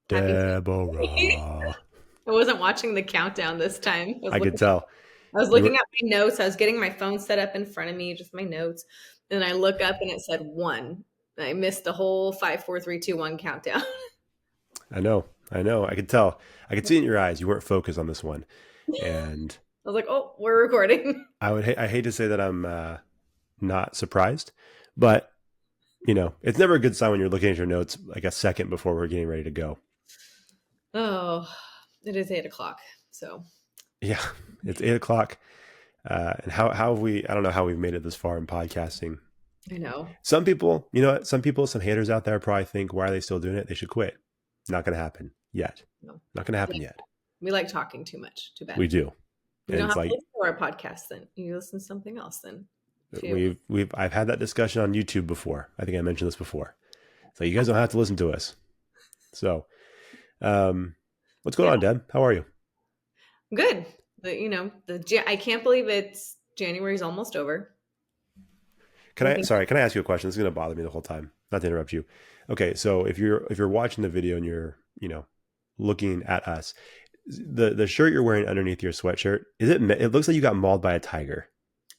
Happy Deborah. I wasn't watching the countdown this time. I could tell I was you looking were. at my notes. I was getting my phone set up in front of me, just my notes. And I look up and it said one. I missed the whole 5, 4, 3, 2, 1 countdown. I know. I know. I could tell. I could see it in your eyes. You weren't focused on this one, I and was like, oh, we're recording. I hate to say that I'm not surprised, but it's never a good sign when you're looking at your notes like a second before we're getting ready to go. Oh, it is 8 o'clock. So Yeah, it's 8 o'clock. And how have we? I don't know how we've made it this far in podcasting. I know. Some people, some haters out there probably think, why are they still doing it? They should quit. Not going to happen yet. No. Not going to happen Yeah. yet. We like talking too much. Too bad. We do. You And don't it's have to like, listen to our podcast then. You listen to something else then. I've had that discussion on YouTube before. I think I mentioned this before. So you guys don't have to listen to us. So, what's going on, Deb? How are you? Good. I can't believe it's January's almost over. Can I ask you a question? This is going to bother me the whole time. Not to interrupt you. Okay. So if you're watching the video and you're, looking at us, the shirt you're wearing underneath your sweatshirt, it looks like you got mauled by a tiger.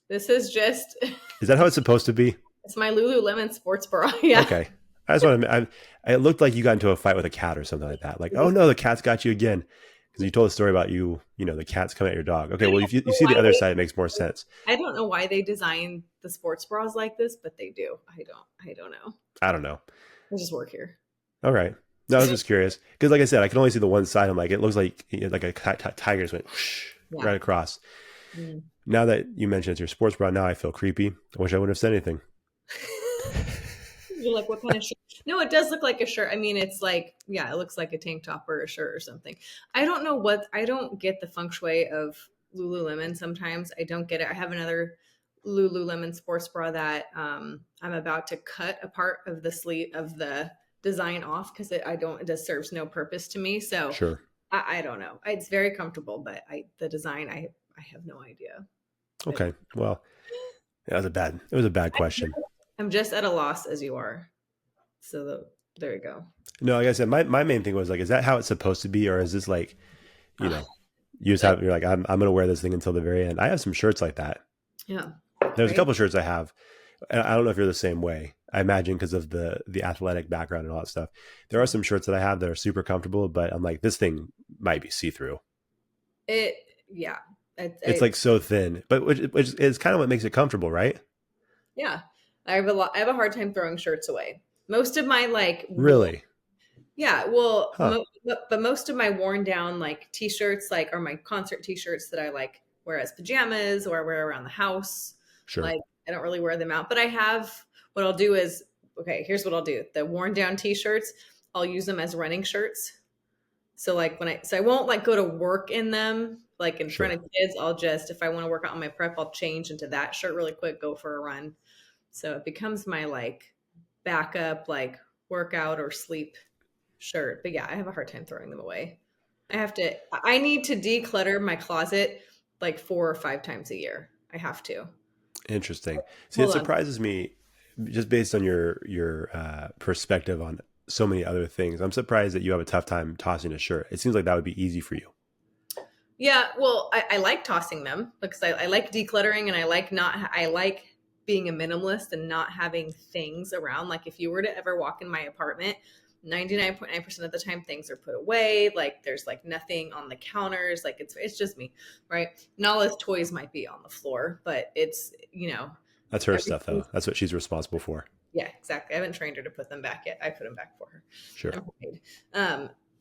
This is just, Is that how it's supposed to be? it's my Lululemon sports bra. Yeah. Okay. I just want to, it looked like you got into a fight with a cat or something like that. Like, oh no, the cat's got you again. Because you told a story about the cat's coming at your dog. Okay. Well, if you see the other side, it makes more sense. I don't know why they design the sports bras like this, but they do. I don't know. I don't know. I just work here. All right. No, I was just curious. Because like I said, I can only see the one side. I'm like, it looks like a tiger just went right across. Mm. Now that you mentioned it's your sports bra, now I feel creepy. I wish I wouldn't have said anything. You're like, what kind of shirt? No, it does look like a shirt. I mean, it's like, yeah, it looks like a tank top or a shirt or something. I don't get the feng shui of Lululemon sometimes. I don't get it. I have another Lululemon sports bra that I'm about to cut a part of the sleeve of the design off because it just serves no purpose to me. So Sure. I don't know. It's very comfortable, but the design, I have no idea. Okay. Well, it was a bad question. I'm just at a loss as you are. So there you go. No, like I said, my main thing was like, is that how it's supposed to be? Or is this like, you just you're like, I'm going to wear this thing until the very end. I have some shirts like that. Yeah. There's a couple shirts I have. And I don't know if you're the same way. I imagine because of the athletic background and all that stuff. There are some shirts that I have that are super comfortable, but I'm like, this thing might be see-through. Yeah. It's like so thin, but which is kind of what makes it comfortable, right? Yeah. I have a hard time throwing shirts away. Most of my really? Yeah. Well, Huh. but most of my worn down t-shirts are my concert t-shirts that I wear as pajamas or wear around the house. Sure. I don't really wear them out, but what I'll do is, okay, here's what I'll do. The worn down t-shirts, I'll use them as running shirts. So I won't go to work in them, in front of kids. I'll just, if I want to work out on my prep, I'll change into that shirt really quick, go for a run. So it becomes my backup, workout or sleep shirt. But yeah, I have a hard time throwing them away. I need to declutter my closet 4 or 5 times a year. I have to. Interesting. See, it surprises me just based on your perspective on so many other things. I'm surprised that you have a tough time tossing a shirt. It seems like that would be easy for you. Yeah, well, I like tossing them because I like decluttering and I like being a minimalist and not having things around. If you were to ever walk in my apartment, 99.9% of the time things are put away. There's nothing on the counters. It's just me, right? And all his toys might be on the floor, but it's, That's her stuff though. That's what she's responsible for. Yeah, exactly. I haven't trained her to put them back yet. I put them back for her. Sure.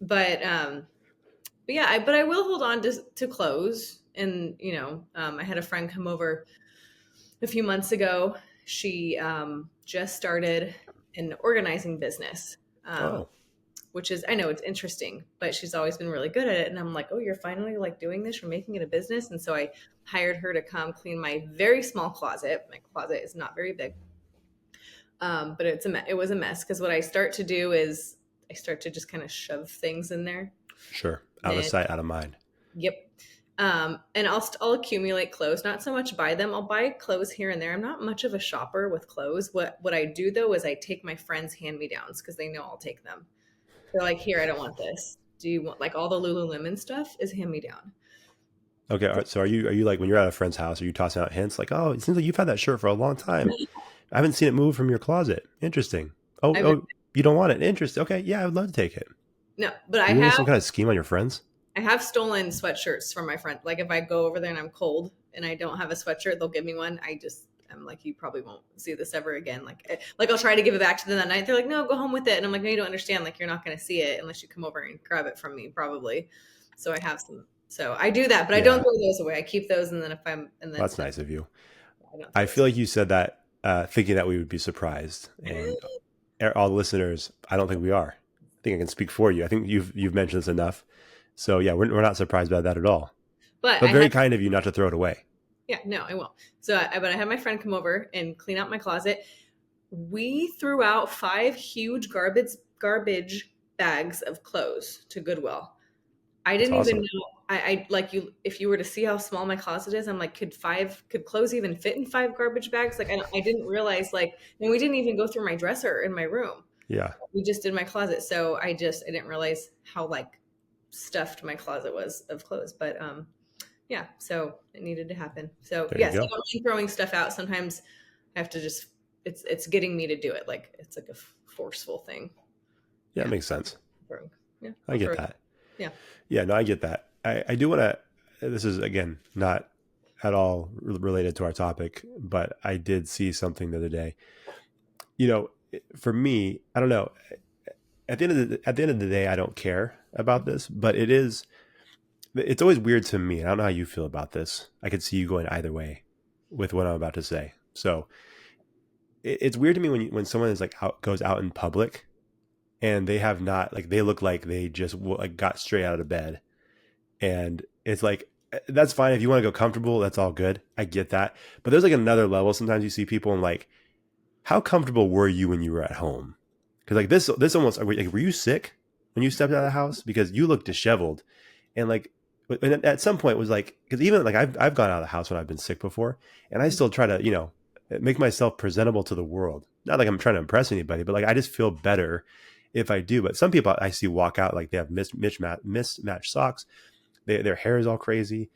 But yeah, but I will hold on to clothes. And, I had a friend come over a few months ago. She just started an organizing business, which is, I know it's interesting, but she's always been really good at it. And I'm like, oh, you're finally doing this, you're making it a business. And so I hired her to come clean my very small closet. My closet is not very big. But it was a mess because what I start to do is I start to just kind of shove things in there. Sure. Out of sight, out of mind. Yep. And I'll accumulate clothes, not so much buy them. I'll buy clothes here and there. I'm not much of a shopper with clothes. What I do though is I take my friends' hand-me-downs because they know I'll take them. They're like, here, I don't want this. Do you want, like, all the Lululemon stuff is hand me down. Okay, all right, so are you like when you're at a friend's house, are you tossing out hints like, oh, it seems like you've had that shirt for a long time. I haven't seen it move from your closet. Interesting. Oh, I've oh, you don't want it. Interesting. Okay, yeah, I would love to take it. no, but Are you running some kind of scheme on your friends? I have stolen sweatshirts from my friend. Like if I go over there and I'm cold and I don't have a sweatshirt, they'll give me one. I'm like, you probably won't see this ever again. Like I'll try to give it back to them that night. They're like, no, go home with it. And I'm like, no, you don't understand. Like you're not going to see it unless you come over and grab it from me, probably. So I have some. So I do that, but I don't Yeah, throw those away. I keep those, and then well, that's nice of you. I don't I throw feel those like you said that thinking that we would be surprised, away. and all the listeners, I don't think we are. I think I can speak for you. I think you've mentioned this enough. So yeah, we're not surprised by that at all. But But very kind of you not to throw it away. yeah, no, I won't. So, but I had my friend come over and clean out my closet. We threw out 5 huge garbage bags of clothes to Goodwill. I That's didn't even awesome. know. I like you. If you were to see how small my closet is, I'm like, could clothes even fit in 5 garbage bags? Like, I didn't realize. Like, and we didn't even go through my dresser in my room. Yeah, We just did my closet. So I didn't realize how like stuffed my closet was of clothes. But yeah, so it needed to happen. So there you yes, I go. don't mind throwing stuff out. Sometimes I have to just it's getting me to do it. Like it's like a forceful thing. Yeah, it Yeah, makes sense. throwing. Yeah, I I'll get throw. that. Yeah. Yeah, no, I get that. I do want to. This is again not at all related to our topic, but I did see something the other day. You know, for me, I don't know. At the end of the day, I don't care about this, but it is. It's always weird to me. I don't know how you feel about this. I could see you going either way with what I'm about to say. So it's weird to me when someone is like goes out in public and they have not like they look like they just like got straight out of bed, and it's like that's fine if you want to go comfortable. That's all good. I get that, but there's like another level. Sometimes you see people and like, how comfortable were you when you were at home? Because like this almost like, were you sick when you stepped out of the house? Because you look disheveled, and like, and at some point it was like, because even like I've gone out of the house when I've been sick before, and I still try to make myself presentable to the world. Not like I'm trying to impress anybody, but like I just feel better if I do. But some people I see walk out like they have mismatched socks. Their hair is all crazy.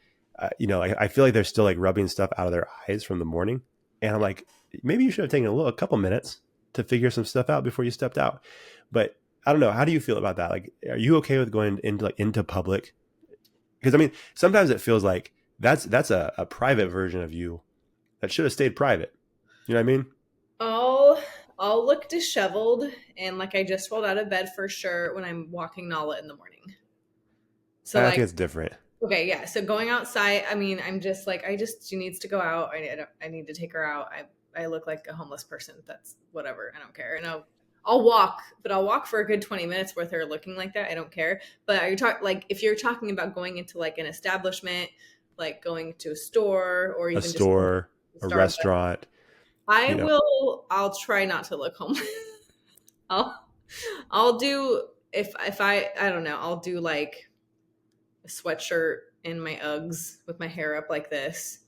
Like I feel like they're still like rubbing stuff out of their eyes from the morning, and I'm like, maybe you should have taken a couple minutes to figure some stuff out before you stepped out. But I don't know. How do you feel about that? Like, are you okay with going into public? Because I mean, sometimes it feels like that's a private version of you that should have stayed private. You know what I mean? I'll look disheveled and like I just rolled out of bed for sure when I'm walking Nala in the morning. So I like think it's different. okay, yeah. So going outside, I mean, I'm just like she needs to go out. I need to take her out. I look like a homeless person. That's whatever. I don't care. And I'll walk, but I'll walk for a good 20 minutes with her looking like that. I don't care. But are you like if you're talking about going into like an establishment, like going to a store or A even just going store, to a Starbucks, restaurant. You know, I'll try not to look homeless. I'll I'll do if I don't know, I'll do like a sweatshirt and my Uggs with my hair up like this.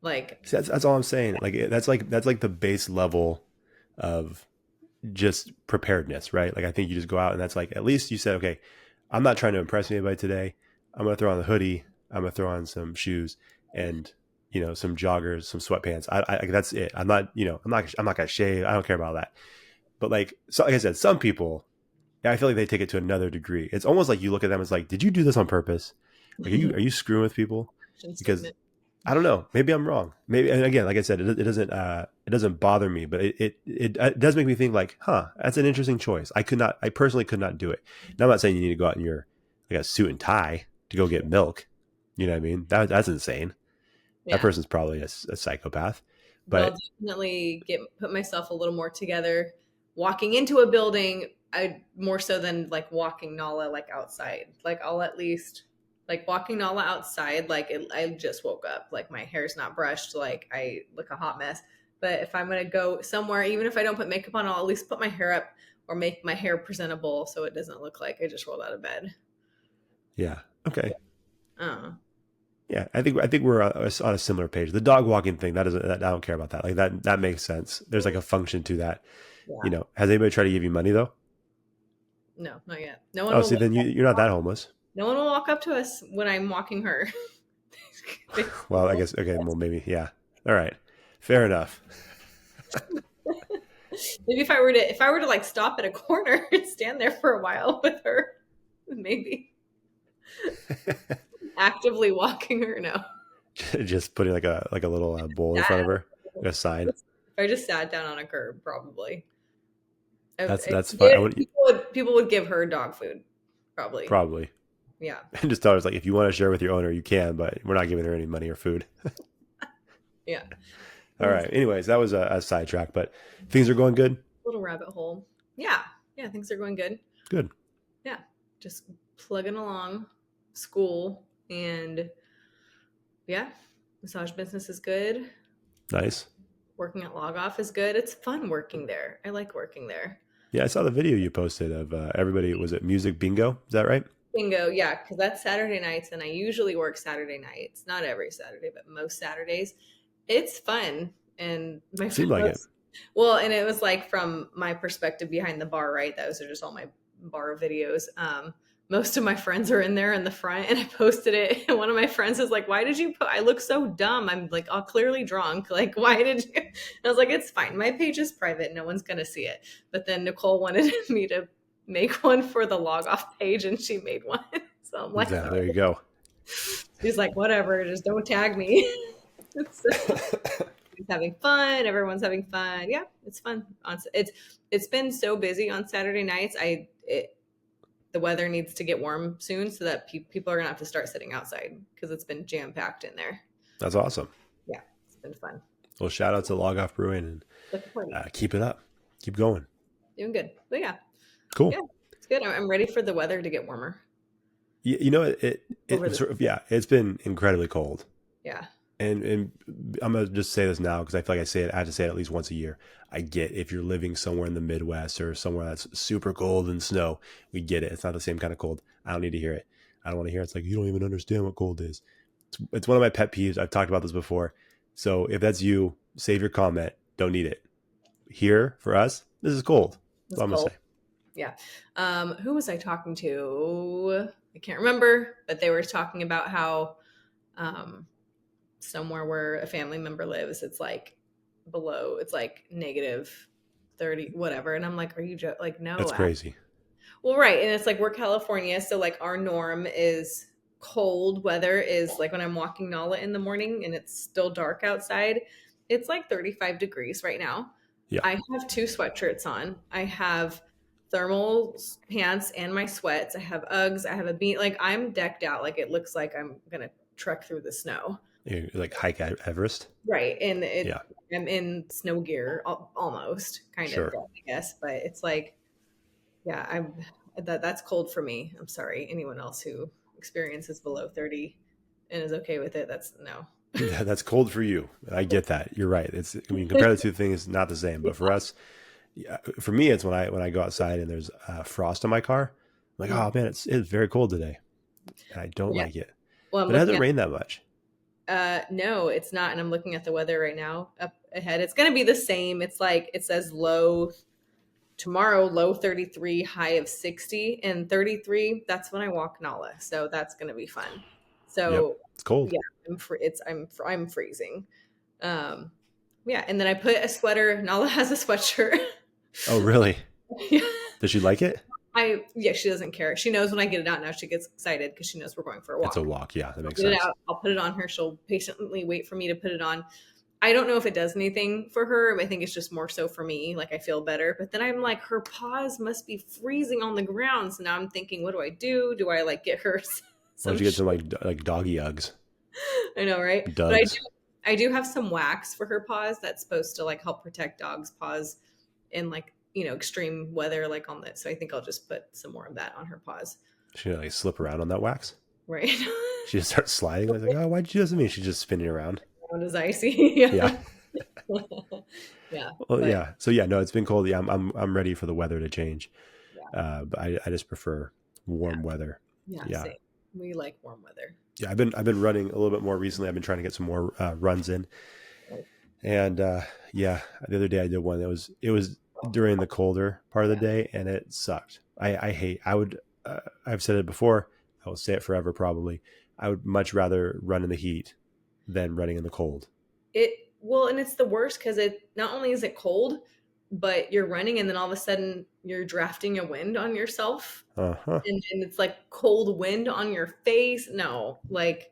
Like see, that's all I'm saying. Like that's like the base level of just preparedness, right? Like I think you just go out and that's like at least you said, okay, I'm not trying to impress anybody today. I'm gonna throw on the hoodie. I'm gonna throw on some shoes and some joggers, some sweatpants. I that's it. I'm not I'm not gonna shave. I don't care about that. But like I said, some people, I feel like they take it to another degree. It's almost like you look at them as like, did you do this on purpose? Like are you screwing with people? action Because statement. I don't know. Maybe I'm wrong. Maybe, and again, like I said, it doesn't bother me, but it does make me think like, huh, that's an interesting choice. I personally could not do it. Now I'm not saying you need to go out in your like a suit and tie to go get milk. You know what I mean? That's insane. That Yeah. person's probably a psychopath. But I'll But definitely put myself a little more together. Walking into a building, I more so than like walking Nala like outside. Like I'll at least like walking Nala outside. Like I just woke up. Like my hair's not brushed. Like I look a hot mess. But if I'm gonna go somewhere, even if I don't put makeup on, I'll at least put my hair up or make my hair presentable so it doesn't look like I just rolled out of bed. yeah, okay, Uh, yeah. I think we're on a similar page. The dog walking thing I don't care about that. Like that makes sense. There's like a function to that. yeah. Has anybody tried to give you money though? No, not yet. No one Oh, will. see, then you're not that homeless. No one will walk up to us when I'm walking her. Well, I guess okay. Well, maybe yeah. All right, fair enough. Maybe if I were to like stop at a corner and stand there for a while with her, maybe actively walking her. No, Just putting like a little bowl in front of her, like a sign. if I just sat down on a curb, probably. That's fine. I would People would give her dog food, probably. probably Yeah. and just tell her like if you want to share with your owner, you can, but we're not giving her any money or food. Yeah. All right. Anyways, that was a sidetrack, but things are going good. Little rabbit hole. Yeah. Yeah. Things are going good. Good. Yeah. Just plugging along. School and yeah, massage business is good. Nice. Working at Log Off is good. It's fun working there. I like working there. Yeah, I saw the video you posted of everybody. Was it music bingo? Is that right? Bingo, yeah, because that's Saturday nights, and I usually work Saturday nights. Not every Saturday, but most Saturdays. It's fun, and my Seemed like it. well, and it was like from my perspective behind the bar, right? Those are just all my bar videos. Most of my friends are in there in the front, and I posted it. And one of my friends is like, "Why did you put? I look so dumb. I'm like, all clearly drunk. Like, why did you?" And I was like, "It's fine. My page is private. No one's gonna see it." But then Nicole wanted me to make one for the Log Off page, and she made one. So I'm like, Yeah, there you go. she's like, "Whatever. Just don't tag me." So, he's having fun. Everyone's having fun. Yeah, it's fun. It's been so busy on Saturday nights. The weather needs to get warm soon so that people are gonna have to start sitting outside because it's been jam packed in there. That's awesome. Yeah, it's been fun. Well, shout out to Log Off Brewing and keep it up. Keep going. Doing good. But yeah, Cool. yeah, it's good. I'm ready for the weather to get warmer. You know, it sort of, yeah, it's been incredibly cold. Yeah. And I'm gonna just say this now because I feel like I have to say it at least once a year. I get if you're living somewhere in the Midwest or somewhere that's super cold and snow, we get it. It's not the same kind of cold. I don't need to hear it. I don't want to hear it. It's like you don't even understand what cold is. It's one of my pet peeves. I've talked about this before. So if that's you, save your comment. Don't need it. Here for us, this is cold. That's all I'm gonna say. Yeah. Who was I talking to? I can't remember, but they were talking about how somewhere where a family member lives, it's like below, it's like -30, whatever. And I'm like, are you like, no. That's crazy. Well, right. And it's like, we're California. So like our norm is cold weather is like when I'm walking Nala in the morning and it's still dark outside, it's like 35 degrees right now. Yeah. I have 2 sweatshirts on. I have thermal pants and my sweats. I have Uggs. I have a beanie. Like I'm decked out. Like it looks like I'm going to trek through the snow. You like hike at Everest? Right. And I'm in snow gear almost kind of, I guess. But it's like, yeah, that's cold for me. I'm sorry. Anyone else who experiences below 30 and is okay with it, that's no. Yeah, that's cold for you. I get that. You're right. Compare the two things, not the same. But for us, for me, it's when I go outside and there's frost on my car. I'm like, oh man, it's very cold today, and I don't like it. Well, but it hasn't rained that much. No, it's not. And I'm looking at the weather right now up ahead. It's going to be the same. It's like, it says tomorrow, low 33, high of 60, and 33. That's when I walk Nala. So that's going to be fun. So it's cold. Yeah, I'm freezing. Yeah. And then I put a sweater. Nala has a sweatshirt. Oh, really? Yeah. Does she like it? She doesn't care. She knows when I get it out now. She gets excited because she knows we're going for a walk. It's a walk. Yeah, that makes sense. I'll put it on her. She'll patiently wait for me to put it on. I don't know if it does anything for her. I think it's just more so for me. Like I feel better. But then I'm like, her paws must be freezing on the ground. So now I'm thinking, what do I do? Do I like get her Why don't you get some like doggy Uggs? I know, right? Dugs. But I do have some wax for her paws that's supposed to like help protect dogs' paws in like, extreme weather, like on that. So I think I'll just put some more of that on her paws. She like slip around on that wax, right? She just starts sliding. I was like, oh, why'd you do this to me? She's just spinning around. Around as icy. Yeah. Yeah. Well, yeah. So yeah, no, it's been cold. Yeah, I'm ready for the weather to change. Yeah. But I just prefer warm weather. Yeah. Same. We like warm weather. Yeah, I've been running a little bit more recently. I've been trying to get some more runs in, and the other day I did one. It was during the colder part of the day, and it sucked. I've said it before. I will say it forever. Probably. I would much rather run in the heat than running in the cold. And it's the worst because it not only is it cold, but you're running and then all of a sudden you're drafting a wind on yourself. Uh-huh. And it's like cold wind on your face. No, like,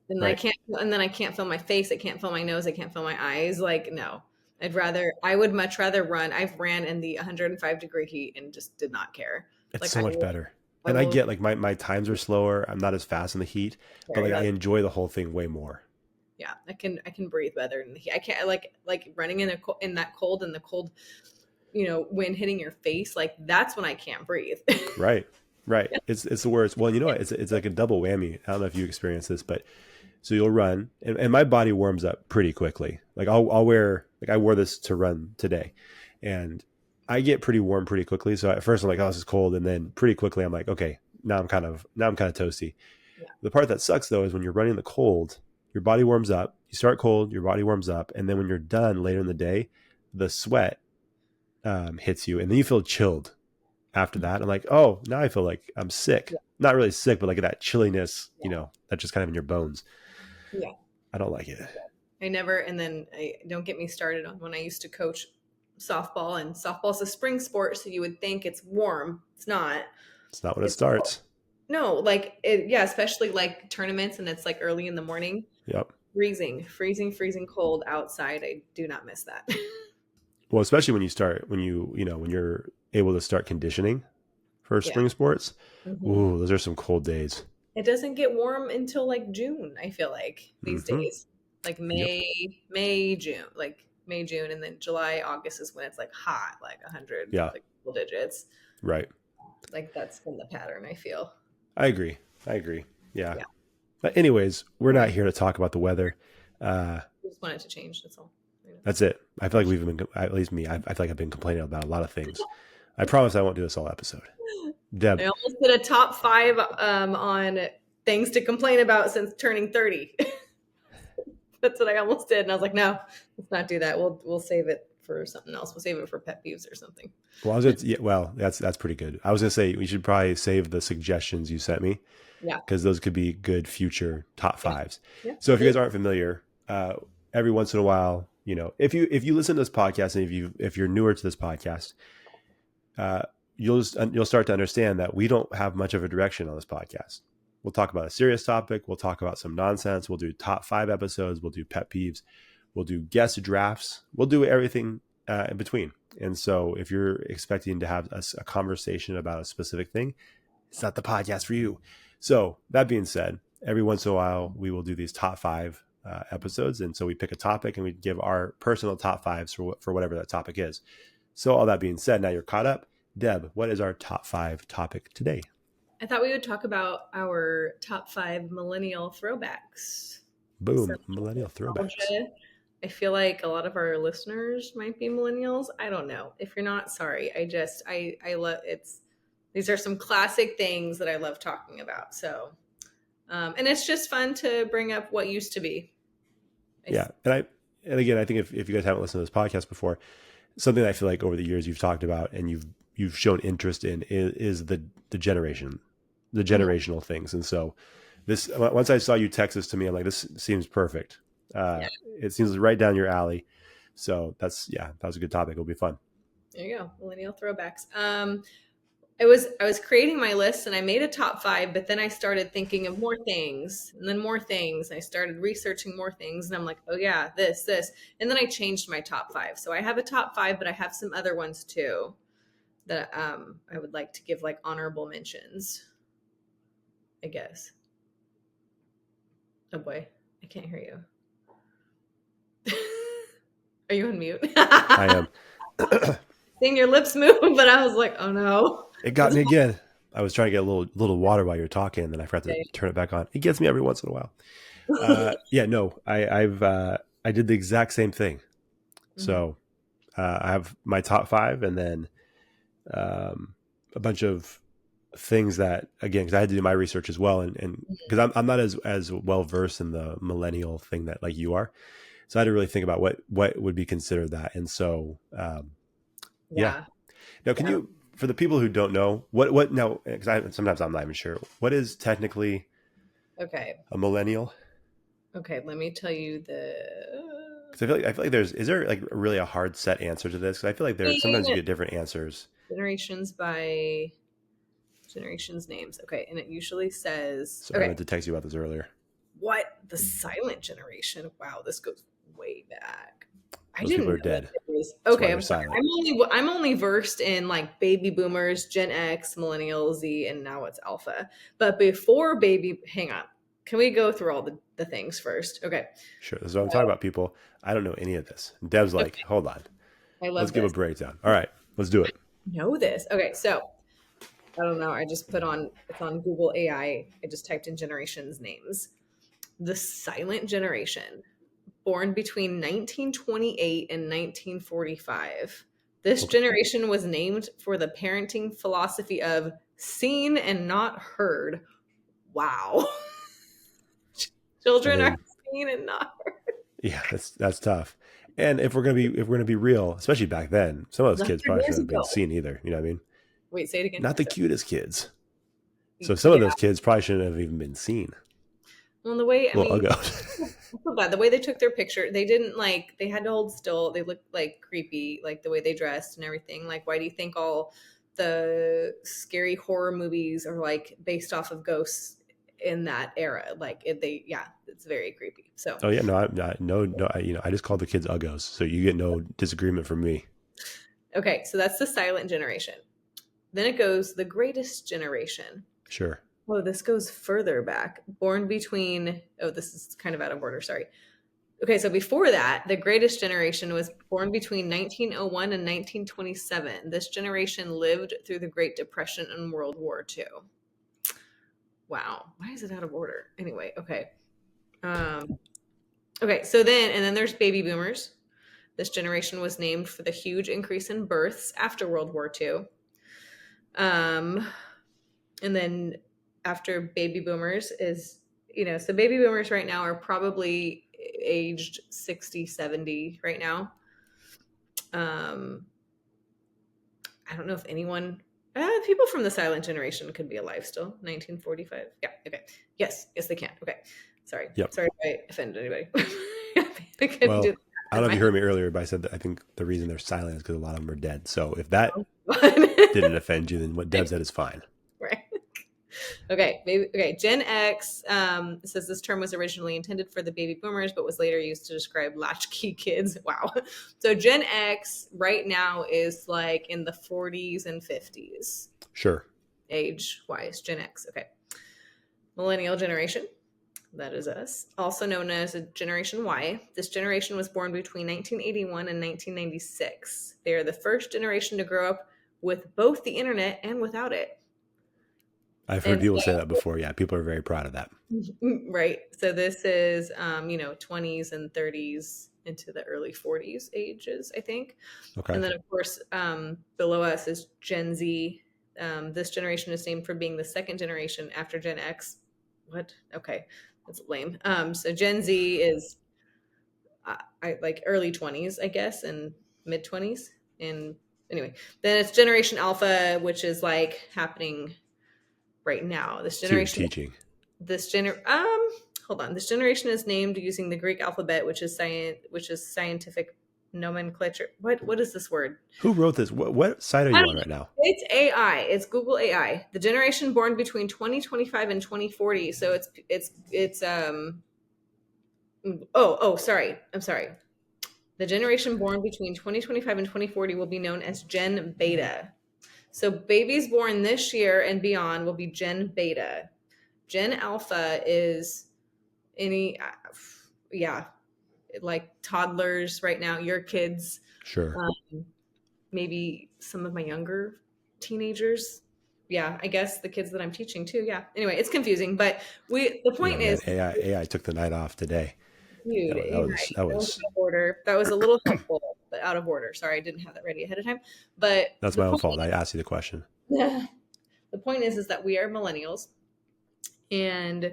Right. and then I can't feel my face. I can't feel my nose. I can't feel my eyes. Like, no, I would much rather run. I've ran in the 105-degree heat and just did not care. It's Like, so much better. I And I will get like my times are slower. I'm not as fast in the heat, but care. like I enjoy the whole thing way more. Yeah, I can breathe better in the heat. I can't like running in that cold and the cold, wind hitting your face. Like that's when I can't breathe. Right. Right. It's the worst. Well, you know what? It's like a double whammy. I don't know if you experience this, but so you'll run and my body warms up pretty quickly. Like I'll wear, like I wore this to run today and I get pretty warm pretty quickly. So at first I'm like, oh, this is cold. And then pretty quickly I'm like, okay, now I'm kind of toasty. Yeah. The part that sucks though is when you're running in the cold, your body warms up. You start cold, your body warms up, and then when you're done later in the day, the sweat hits you, and then you feel chilled. After that, I'm like, oh, now I feel like I'm sick. Yeah. Not really sick, but like that chilliness, Yeah. that's just kind of in your bones. Yeah. I don't like it. And then I don't get me started on when I used to coach softball, and softball's a spring sport, so you would think it's warm. It's not. It's not when it It's starts. No, like yeah, especially like tournaments and it's like early in the morning. Yep. Freezing cold outside. I do not miss that. Well, especially when you're able to start conditioning for Yeah. spring sports. Mhm. Ooh, those are some cold days. It doesn't get warm until like June, I feel like these Mm-hmm. days. Like Yep. May, June, and then July, August is when it's like hot, like 100, Yeah. like double digits. Right. Like that's been the pattern, I feel. I agree. Yeah. Yeah. But anyways, we're not here to talk about the weather. I just want it to change, that's all. That's it. I feel like we've been, at least me, I feel like I've been complaining about a lot of things. I promise I won't do this all episode. Deb. I almost did a top 5 on things to complain about since turning 30. That's what I almost did. And I was like, no, let's not do that. We'll save it for something else. We'll save it for pet peeves or something. Well, that's pretty good. I was going to say we should probably save the suggestions you sent me. Yeah. Because those could be good future top 5s. Yeah. So if you guys aren't familiar, every once in a while, if you listen to this podcast and if you're newer to this podcast, you'll start to understand that we don't have much of a direction on this podcast. We'll talk about a serious topic. We'll talk about some nonsense. We'll do top 5 episodes. We'll do pet peeves. We'll do guest drafts. We'll do everything in between. And so if you're expecting to have a conversation about a specific thing, it's not the podcast for you. So that being said, every once in a while, we will do these top 5 episodes. And so we pick a topic and we give our personal top 5s for whatever that topic is. So all that being said, now you're caught up. Deb, what is our top 5 topic today? I thought we would talk about our top 5 millennial throwbacks. Boom, So, millennial throwbacks. I feel like a lot of our listeners might be millennials. I don't know. If you're not, sorry. I love these are some classic things that I love talking about. So, and it's just fun to bring up what used to be. Yeah. And again, I think if you guys haven't listened to this podcast before, something that I feel like over the years you've talked about and you've shown interest in is the generational things. And so once I saw you text this to me, I'm like, this seems perfect. It seems right down your alley. So that was a good topic. It'll be fun. There you go. Millennial throwbacks. I was creating my list and I made a top 5, but then I started thinking of more things and then more things. I started researching more things and I'm like, oh yeah, this. And then I changed my top 5. So I have a top 5, but I have some other ones too that I would like to give like honorable mentions, I guess. Oh boy, I can't hear you. Are you on mute? I am. Seeing your lips move, but I was like, oh no. It got me again. I was trying to get a little water while you were talking, and then I forgot to turn it back on. It gets me every once in a while. I did the exact same thing. Mm-hmm. So I have my top 5, and then a bunch of things that, again, because I had to do my research as well, and because I'm not as well versed in the millennial thing that like you are, so I had to really think about what would be considered that, and so yeah. Now, can you for the people who don't know, what now? Because sometimes I'm not even sure. What is technically Okay. a millennial? Okay. Let me tell you Because I feel like is there like really a hard set answer to this? Because I feel like sometimes you get different answers. generations by generations names. Okay. And it usually says, Sorry, I okay, meant to text you about this earlier. what? The silent generation. Wow. This goes way back. I Those didn't people know are that dead. there was. That's why Okay. they're I'm sorry. silent. I'm only versed in like baby boomers, Gen X, Millennial, Z, and now it's Alpha. But before hang on. Can we go through all the things first? Okay. Sure. So I'm talking about people. I don't know any of this. Deb's like, Okay. hold on. I Let's love give a this. breakdown. All right, let's do it. Know this. Okay. So I don't know. I just it's on Google AI. I just typed in generations names. The silent generation, born between 1928 and 1945. This Okay. generation was named for the parenting philosophy of seen and not heard. Wow. I Children are mean, seen and not heard. yeah, that's tough. And if we're gonna be real, especially back then, some of those kids 100 probably years shouldn't have been ago. seen either. You know what I mean? Wait, say it again. Not the cutest kids. So some of Yeah. those kids probably shouldn't have even been seen. Well, the way, I Little mean, uggos. I feel bad. The way they took their picture, they didn't like, they had to hold still. They looked like creepy, like the way they dressed and everything. Like, why do you think all the scary horror movies are like based off of ghosts in that era? Like, yeah, it's very creepy. So, Oh yeah, no, I just called the kids uggos, so you get no disagreement from me. okay, so that's the silent generation. Then it goes the greatest generation. Sure. Oh, this goes further back. Born between, oh, this is kind of out of order. Sorry. Okay, so before that, the greatest generation was born between 1901 and 1927. This generation lived through the Great Depression and World War II. Wow, why is it out of order? Anyway, okay. Okay, and then there's baby boomers. This generation was named for the huge increase in births after World War II. And then after baby boomers is, so baby boomers right now are probably aged 60, 70 right now. I don't know if anyone, people from the silent generation could be alive still. 1945. Yeah. Okay. Yes. Yes, they can. Okay. Sorry. Yep. Sorry if I offended anybody. Well, I don't know if you heard me earlier, but I said that I think the reason they're silent is because a lot of them are dead. So if that didn't offend you, then what Deb said is fine. Right. Okay, okay. Gen X says this term was originally intended for the baby boomers, but was later used to describe latchkey kids. Wow. So Gen X right now is like in the 40s and 50s. Sure. Age wise, Gen X. Okay. Millennial generation. That is us. Also known as a Generation Y. This generation was born between 1981 and 1996. They are the first generation to grow up with both the internet and without it. I've heard people say that before. Yeah, people are very proud of that. Right. So this is, 20s and 30s into the early 40s ages, I think. Okay. And then, of course, below us is Gen Z. This generation is named for being the second generation after Gen X. What? Okay. That's lame. So Gen Z is I like early 20s, I guess, and mid 20s. And anyway, then it's Generation Alpha, which is like happening right now. This generation teaching. Hold on. This generation is named using the Greek alphabet, which is scientific nomenclature. What is this word? Who wrote this? What site are you on right now? It's AI. It's Google AI. The generation born between 2025 and 2040. So it's sorry. I'm sorry. The generation born between 2025 and 2040 will be known as Gen Beta. So babies born this year and beyond will be Gen Beta. Gen Alpha is like toddlers right now, your kids. Sure. Maybe some of my younger teenagers. Yeah, I guess the kids that I'm teaching too. Yeah. Anyway, it's confusing, but the point is AI took the night off today. Dude, that was out of order. That was a little helpful, but out of order. Sorry, I didn't have that ready ahead of time. But that's my own fault. I asked you the question. The point is that we are millennials, and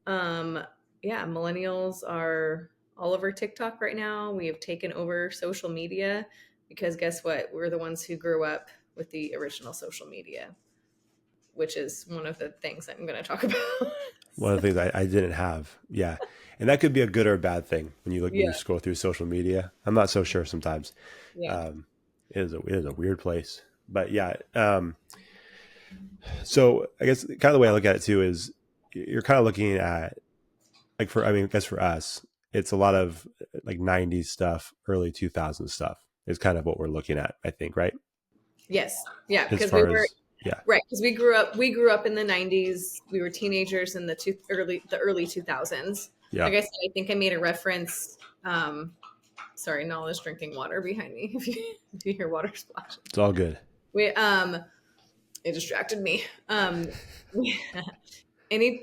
millennials are all over TikTok right now. We have taken over social media because guess what? We're the ones who grew up with the original social media, which is one of the things I'm going to talk about. One of the things I didn't have. Yeah. And that could be a good or a bad thing when you look, when you Yeah. scroll through social media. I'm not so sure sometimes. Yeah. Um, it is a weird place, but yeah. So I guess kind of the way I look at it too is you're kind of looking at like I guess for us, it's a lot of like 90s stuff, early 2000s stuff is kind of what we're looking at, I think, right? Yes. Yeah. As Because we far were as, yeah, right. Because we grew up in the '90s. We were teenagers in the early 2000s. yeah, Like I said, I think I made a reference. Sorry, Nala's drinking water behind me. If you hear water splashing, it's all good. we it distracted me.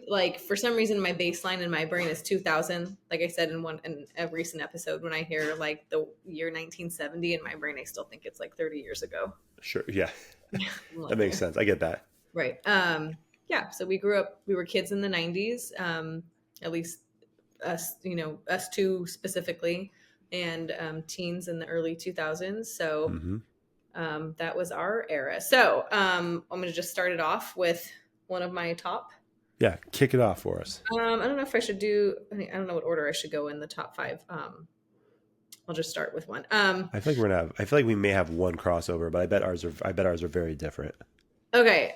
Like for some reason my baseline in my brain is 2000. Like I said in a recent episode, when I hear like the year 1970 in my brain, I still think it's like 30 years ago. Sure. Yeah. I'm That like, makes sense. I get that. right. Yeah. So we were kids in the 90s. At least us two specifically, and teens in the early 2000s. So Hmm. that was our era. So I'm going to just start it off with one of my top. Yeah. Kick it off for us. I don't know if I should do. I don't know what order I should go in the top five. I'll just start with one. I feel like I feel like we may have one crossover, but I bet ours are very different. Okay.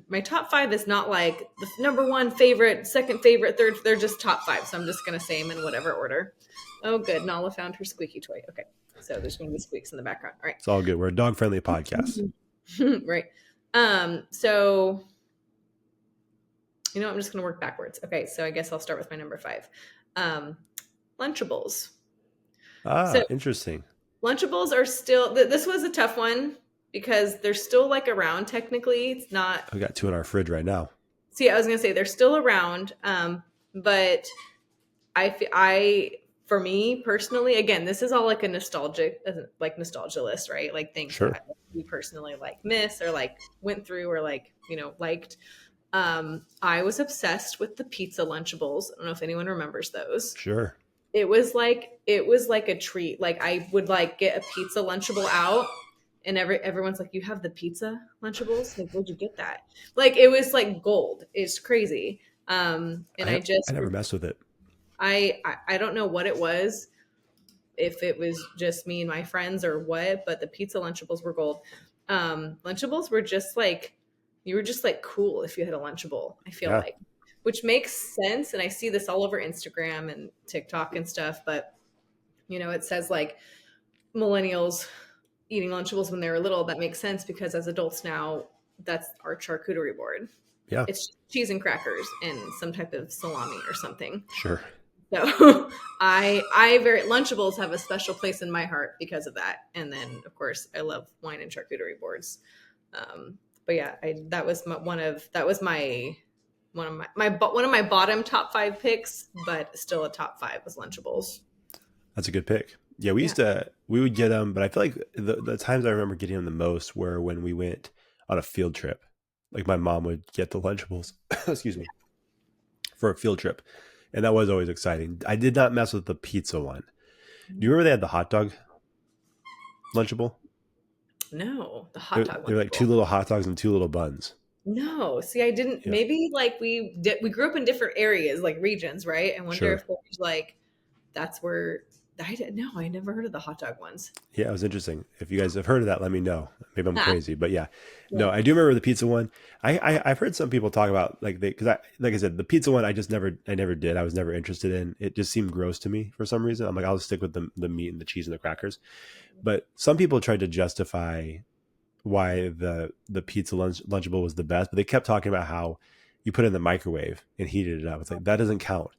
My top five is not like the number one favorite, second favorite, third. They're just top five. So I'm just gonna say them in whatever order. Oh, good. Nala found her squeaky toy. Okay. So there's gonna be squeaks in the background. All right. It's all good. We're a dog friendly podcast. Right. So I'm just gonna work backwards. Okay. So I guess I'll start with my number five. Lunchables. Ah, So interesting. Lunchables are still. This was a tough one because they're still like around. Technically, it's not. We got two in our fridge right now. See, I was gonna say they're still around, but for me personally, again, this is all like a nostalgia list, right? Like things Sure. that we personally like miss or like went through or like liked. I was obsessed with the pizza Lunchables. I don't know if anyone remembers those. Sure. It was like a treat. Like I would like get a pizza Lunchable out, and everyone's like, "You have the pizza Lunchables? Like, where'd you get that?" Like it was like gold. It's crazy. And I I just never messed with it. I don't know what it was, if it was just me and my friends or what, but the pizza Lunchables were gold. Lunchables were just like, you were just like cool if you had a Lunchable, I feel Yeah. like, which makes sense. And I see this all over Instagram and TikTok and stuff, but it says like millennials eating Lunchables when they were little. That makes sense because as adults now, that's our charcuterie board. Yeah. It's cheese and crackers and some type of salami or something. Sure. So Lunchables have a special place in my heart because of that. And then of course I love wine and charcuterie boards. But yeah, that was one of my bottom top five picks, but still a top five was Lunchables. That's a good pick. Yeah, we would get them, but I feel like the times I remember getting them the most were when we went on a field trip. Like my mom would get the Lunchables, excuse me, for a field trip. And that was always exciting. I did not mess with the pizza one. Do you remember they had the hot dog Lunchable? No, the hot dog They're like Lunchable. two little hot dogs and two little buns. No, see, I didn't. Yeah, Maybe like we grew up in different areas, like regions, right? I wonder sure. if there's like that's where I didn't know. I never heard of the hot dog ones. Yeah, it was interesting. If you guys have heard of that, let me know. Maybe I'm Ah, crazy, but yeah, yeah. no, I do remember the pizza one. I've heard some people talk about because like I said, the pizza one I never did. I was never interested in. It just seemed gross to me for some reason. I'm like, I'll just stick with the meat and the cheese and the crackers. But some people tried to justify why the pizza Lunchable was the best, but they kept talking about how you put it in the microwave and heated it up. It's like that doesn't count.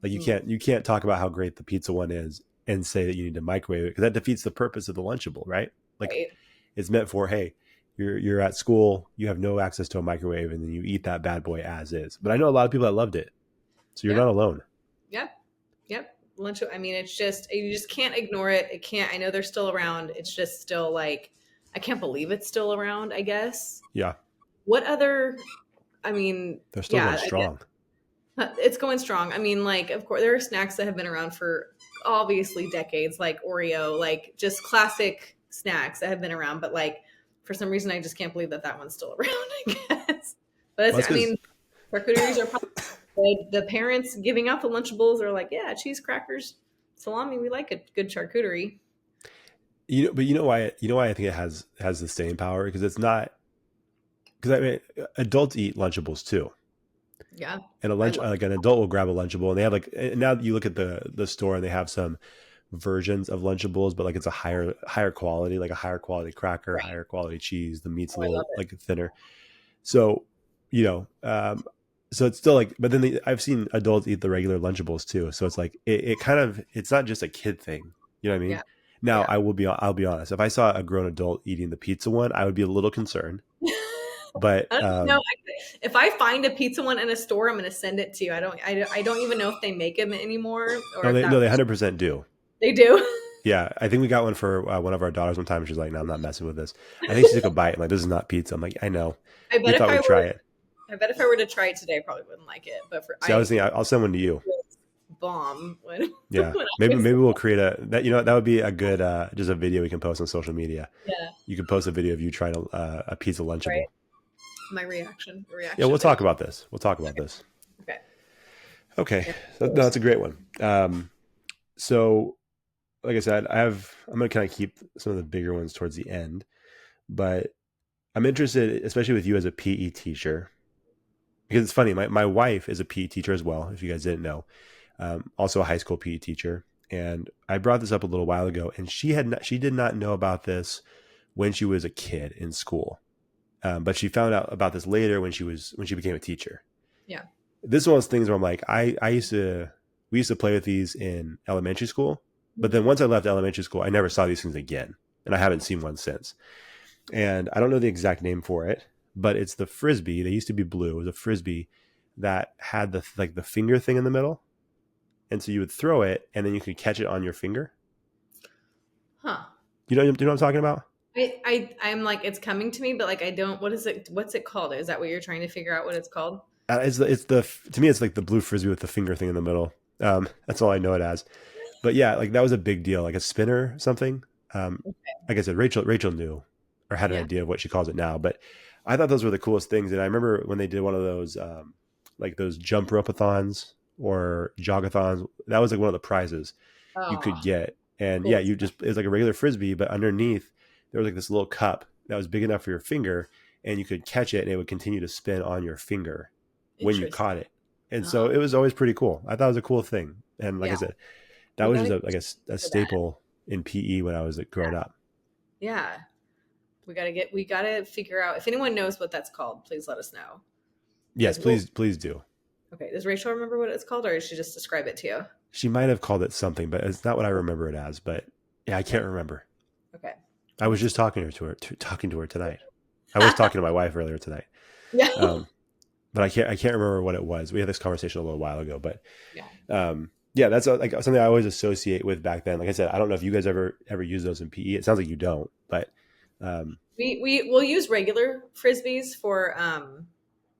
Like you can't talk about how great the pizza one is and say that you need to microwave it because that defeats the purpose of the Lunchable, right? Like Right. it's meant for, hey, you're at school, you have no access to a microwave, and then you eat that bad boy as is. But I know a lot of people that loved it, so you're Yeah. not alone. Yep. Yep. Lunch. I mean, it's just, you just can't ignore it. It can't, I know they're still around. It's just still like, I can't believe it's still around, I guess. Yeah, What other, I mean, they're still yeah, going strong. it's going strong. I mean, like, of course, there are snacks that have been around for obviously decades, like Oreo, like just classic snacks that have been around, but like for some reason I just can't believe that one's still around, I guess. But Well, that's I because mean, charcuteries are probably the parents giving out the Lunchables are like, yeah, cheese, crackers, salami. We like a good charcuterie. but you know why I think it has the staying power, because it's not, because I mean adults eat Lunchables too. Yeah, And a I lunch, love. like an adult will grab a Lunchable, and they have like, and now you look at the store and they have some versions of Lunchables, but like it's a higher quality, like a higher quality cracker, Right. higher quality cheese. The meat's a Oh, I love little it. like thinner. So, you know, so it's still like, but then I've seen adults eat the regular Lunchables too. So it's like, it kind of, it's not just a kid thing. You know what I mean? Yeah, Now yeah. I'll be honest. If I saw a grown adult eating the pizza one, I would be a little concerned, but, I don't even know. If I find a pizza one in a store, I'm going to send it to you. I don't even know if they make them anymore or no, if that they was 100% do. they do. Yeah. I think we got one for one of our daughters one time. She's like, no, I'm not messing with this. I think she took a bite. I'm like, this is not pizza. I'm like, I know. I We bet if thought I we'd were try it. I bet if I were to try it today, I probably wouldn't like it. But for See, I was thinking I'll send one to you. bomb when Yeah, when I maybe was we'll create a that, you know, that would be a good just a video we can post on social media. yeah, You can post a video of you trying a pizza right. Lunchable. My Yeah, reaction we'll talk video. about this. We'll talk about this. Okay. Okay, Yeah. so, no, that's a great one. So like I said, I'm gonna kind of keep some of the bigger ones towards the end, but I'm interested, especially with you as a PE teacher, because it's funny. My wife is a PE teacher as well. If you guys didn't know, also a high school PE teacher. And I brought this up a little while ago, and she did not know about this when she was a kid in school, but she found out about this later when she became a teacher. Yeah. This is one of those things where I'm like, we used to play with these in elementary school, but then once I left elementary school, I never saw these things again, and I haven't seen one since. And I don't know the exact name for it, but it's the frisbee. They used to be blue. It was a frisbee that had the finger thing in the middle, and so you would throw it, and then you could catch it on your finger. Huh. Do you know what I'm talking about? I'm like it's coming to me, but like I don't. What is it? What's it called? Is that what you're trying to figure out? What it's called? It's the to me it's like the blue frisbee with the finger thing in the middle. That's all I know it as. But yeah, like that was a big deal, like a spinner or something. Like I said, Rachel knew or had an Yeah. idea of what she calls it now. But I thought those were the coolest things, and I remember when they did one of those like those jump rope-a-thons or jogathons. That was like one of the prizes you Oh, could get. And yeah, cool. you just it was like a regular frisbee, but underneath there was like this little cup that was big enough for your finger, and you could catch it, and it would continue to spin on your finger when you Interesting. caught it. And so Oh, it was always pretty cool. I thought it was a cool thing. And like I yeah. said, that We was gotta just get a to that. staple in PE when I was like, growing up. Yeah. We gotta figure out if anyone knows what that's called, please let us know. Yes, Because we'll please do. okay. Does Rachel remember what it's called or did she just describe it to you? She might have called it something, but it's not what I Okay. remember it as. But yeah, I can't remember. Okay. I was just talking to her tonight. I was talking to my wife earlier tonight. Yeah. Um, but I can't remember what it was. We had this conversation a little while ago, but Yeah. yeah, that's like something I always associate with back then. Like I said, I don't know if you guys ever use those in PE. It sounds like you don't, but We will use regular frisbees for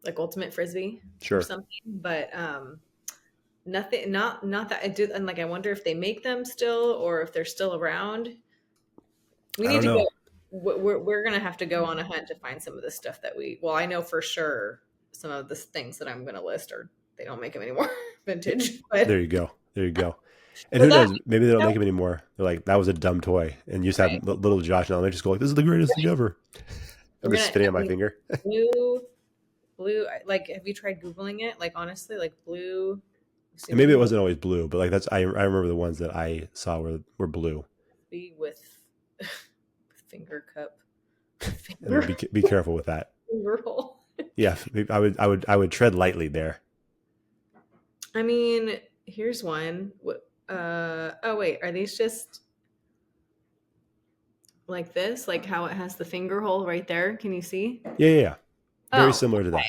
like ultimate frisbee or sure. something, but nothing not that I do and like I wonder if they make them still or if they're still around. We I need don't to go know. we're gonna have to go on a hunt to find some of the stuff that I know for sure some of the things that I'm gonna list are they don't make them anymore vintage, There but you go. There you go. And but who that knows? Maybe they don't that make them anymore. They're like, that was a dumb toy. And you just have right. little Josh in elementary school like, this is the greatest thing ever. I'm We're just gonna spitting I on my mean finger. blue like have you tried Googling it? Like honestly, like blue And maybe it assuming wasn't always blue, but like I remember the ones that I saw were blue. be with finger cup And then finger be careful with that. finger hole. Yeah, I would tread lightly there. I mean, here's one. Oh wait, are these just like this? Like how it has the finger hole right there? Can you see? Yeah. Very Oh, similar to that.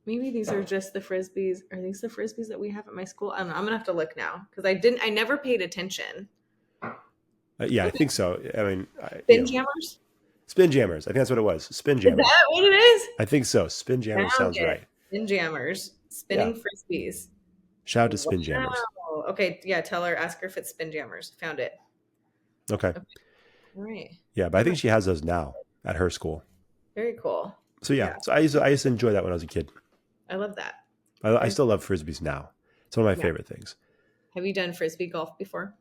maybe these are just the frisbees. Are these the frisbees that we have at my school? I don't know. I'm gonna have to look now because I never paid attention. Yeah, I think so. I mean, Spin jammers? spin jammers. I think that's what it was. Spin Is jammers. that what it is? I think so. Spin jammers Found sounds it. right. Spin jammers. Yeah. Spinning frisbees. Shout out to spin jammers. Wow. Okay, yeah, tell her, ask her if it's spin jammers. Found it. Okay. Okay. All right. Yeah, but I think she has those now at her school. Very cool. So yeah, Yeah. so I used to enjoy that when I was a kid. I love that. I Very still cool. love frisbees now. It's one of my Yeah. favorite things. Have you done frisbee golf before?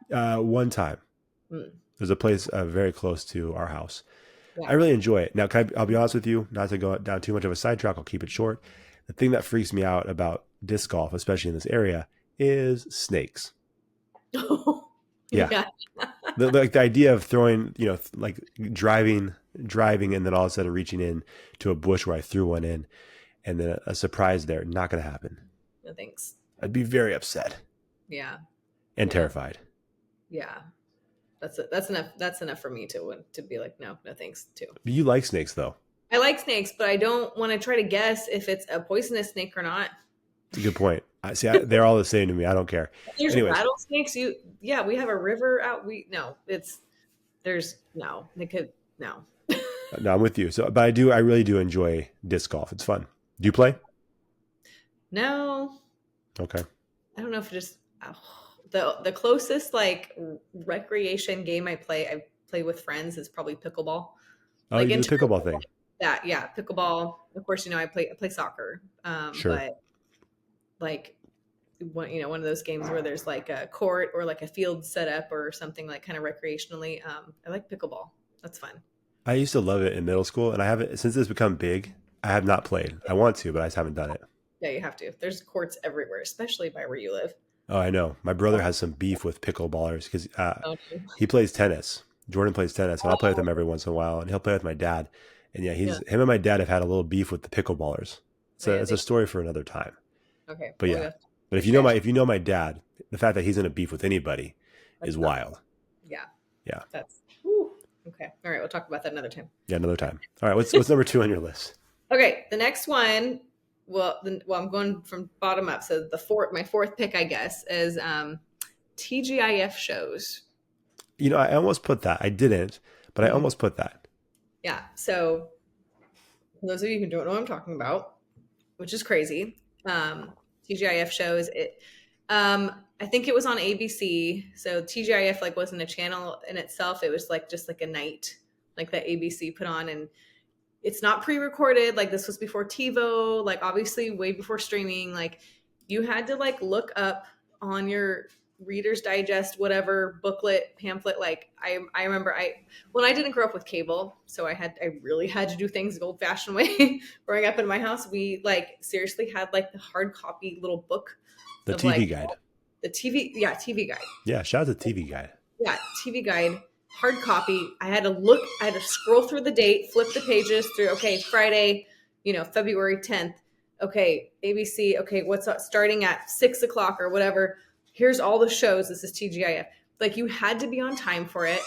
One time, Mm. there's a place very close to our house. I Yeah. really enjoy it. Now, I'll be honest with you, not to go down too much of a sidetrack, I'll keep it short. The thing that freaks me out about disc golf, especially in this area, is snakes. Yeah. Yeah. Like the idea of throwing, like driving, and then all of a sudden reaching in to a bush where I threw one in, and then a surprise there, not going to happen. No thanks. I'd be very upset Yeah. and Yeah. terrified. Yeah. That's enough. That's enough for me to be like, no thanks too. You like snakes though. I like snakes, but I don't want to try to guess if it's a poisonous snake or not. It's a good point. They're all the same to me. I don't care. There's Anyways, rattlesnakes. We have a river out. They could, no. no, I'm with you. So, but I really do enjoy disc golf. It's fun. Do you play? No, Okay. I don't know if it just, the closest like recreation game I play with friends is probably pickleball. Oh, Like you in do the terms pickleball of thing. that, yeah, pickleball. Of course, I play soccer. Sure. But like one of those games where there's like a court or like a field set up or something like kind of recreationally. I like pickleball. That's fun. I used to love it in middle school, and I haven't since it's become big. I have not played. I want to, but I just haven't done it. Yeah, you have to. There's courts everywhere, especially by where you live. Oh, I know. My brother has some beef with pickleballers because Oh, he plays tennis. Jordan plays tennis, and I'll play with him every once in a while, and he'll play with my dad. And yeah, yeah. him and my dad have had a little beef with the pickleballers. So Yeah, it's a story for another time. Okay. But Well, yeah, yeah. but if you know my dad, the fact that he's in a beef with anybody is wild. Yeah. Yeah. That's whew. Okay. All right. We'll talk about that another time. Yeah, another time. All right, what's number 2 on your list? Okay. The next one. Well, I'm going from bottom up. So my fourth pick, I guess, is TGIF shows. I almost put that. I didn't, but I almost put that. Yeah. So for those of you who don't know what I'm talking about, which is crazy, TGIF shows it. I think it was on ABC. So TGIF like wasn't a channel in itself. It was like just like a night like that ABC put on, and it's not pre-recorded. Like this was before TiVo, like obviously way before streaming. Like you had to like look up on your Reader's Digest, whatever booklet, pamphlet. Like I remember when I didn't grow up with cable, so I really had to do things the old fashioned way. Growing up in my house, we like seriously had like the hard copy little book. The of, TV like, guide. The TV guide. Yeah, shout out to TV guide. Yeah, TV guide. Hard copy. I had to scroll through the date, flip the pages through, okay, Friday, February 10th. Okay, ABC. Okay, what's up? Starting at 6:00 or whatever. Here's all the shows. This is TGIF. Like you had to be on time for it.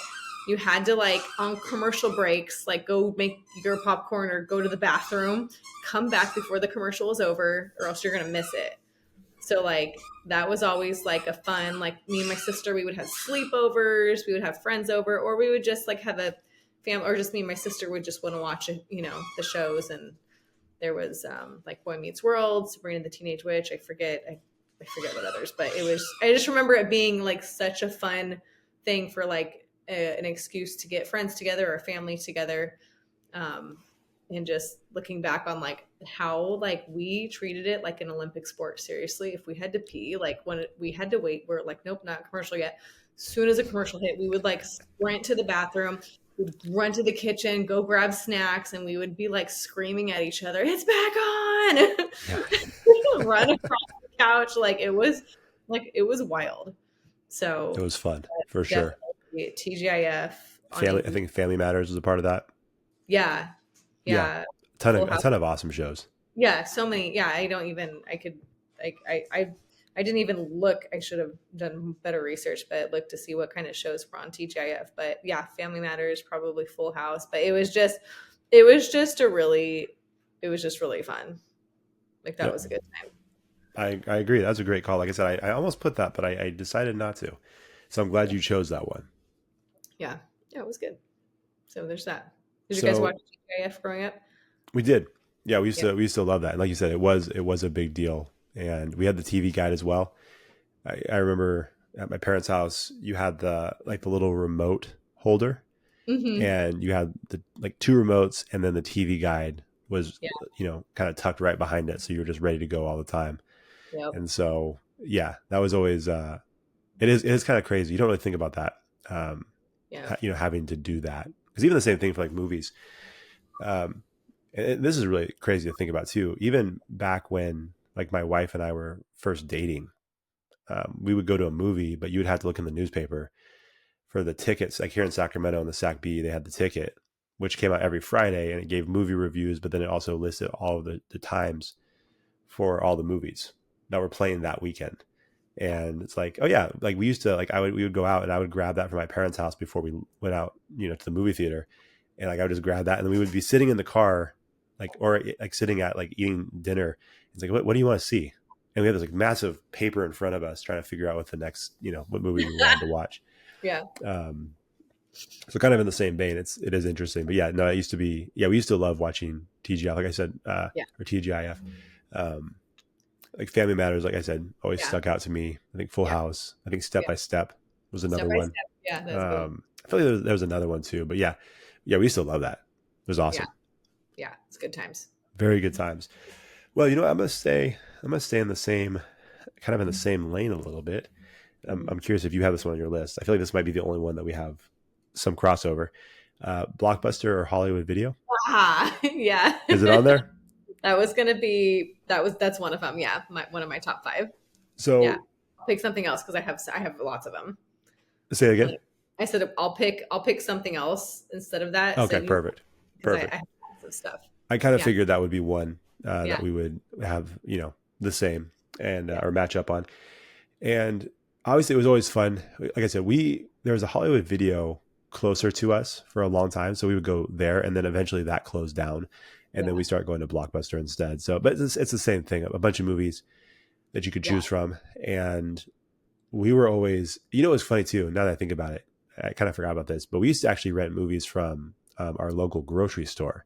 You had to like on commercial breaks, like go make your popcorn or go to the bathroom, come back before the commercial is over or else you're going to miss it. So like that was always like a fun, like me and my sister, we would have sleepovers, we would have friends over, or we would just like have a family, or just me and my sister would just want to watch, the shows. And there was like Boy Meets World, Sabrina the Teenage Witch. I forget what others, but I just remember it being like such a fun thing for like an excuse to get friends together or family together. And just looking back on like how like we treated it like an Olympic sport. Seriously, if we had to pee, like when we had to wait, we're like, nope, not commercial yet. As soon as a commercial hit, we would like sprint to the bathroom, we'd run to the kitchen, go grab snacks, and we would be like screaming at each other, "It's back on!" Run across the couch, like it was wild. So it was fun for sure. TGIF. I think Family Matters was a part of that. Yeah. A ton of awesome shows. Yeah, so many. Yeah, I didn't even look. I should have done better research, but looked to see what kind of shows were on TGIF. But yeah, Family Matters, probably Full House. But it was just really fun. Like that was a good time. I agree. That's a great call. Like I said, I almost put that, but I decided not to. So I'm glad you chose that one. Yeah, it was good. So there's that. Did you guys watch TGIF growing up? We did. Yeah, we used to love that. And like you said, it was a big deal. And we had the TV guide as well. I remember at my parents' house, you had the little remote holder, Mm-hmm. and you had the like two remotes, and then the TV guide was, Yeah. kind of tucked right behind it, so you were just ready to go all the time. Yep. And so, yeah, that was always it is kind of crazy. You don't really think about that, um, Yeah. having to do that, because even the same thing for like movies. Um, and this is really crazy to think about too. Even back when like my wife and I were first dating, we would go to a movie, but you would have to look in the newspaper for the tickets. Like here in Sacramento in the Sac B, they had the ticket, which came out every Friday, and it gave movie reviews, but then it also listed all of the times for all the movies that were playing that weekend. And it's like, oh yeah, like we used to like we would go out and I would grab that from my parents' house before we went out, to the movie theater. And like I would just grab that, and then we would be sitting in the car, like, or like sitting at like eating dinner. It's like, what do you want to see? And we had this like massive paper in front of us trying to figure out what the next, what movie we wanted to watch. Yeah. Um, so kind of in the same vein, it is interesting. But yeah, no, it used to be, yeah, we used to love watching TGI, like I said, Yeah. or TGIF. Um, like Family Matters, like I said, always Yeah. stuck out to me. I think Full Yeah. House. I think Step Yeah. by Step was Step another by one. step. Yeah, that's a good one. I feel like there was another one too. But yeah, we used to love that. It was Yeah. awesome. Yeah. It's good times. Very good times. Well, I'm gonna stay in the same kind of in the same lane a little bit. Mhm. I'm curious if you have this one on your list. I feel like this might be the only one that we have some crossover. Blockbuster or Hollywood Video? Ah, yeah. Is it on there? That's one of them. Yeah. One of my top five. Yeah. So I'll pick something else because I have lots of them. say it again. I said I'll pick something else instead of that. So Okay, you, perfect. because I Perfect. have lots of stuff. I kind of Yeah. figured that would be one that Yeah. we would have, the same and Yeah. or match up on. And obviously, it was always fun. Like I said, there was a Hollywood Video closer to us for a long time, so we would go there, and then eventually that closed down, and then Yeah. we started going to Blockbuster instead. So, but it's the same thing. A bunch of movies that you could Yeah. choose from, and we were always, it was funny too. Now that I think about it, I kind of forgot about this, but we used to actually rent movies from our local grocery store.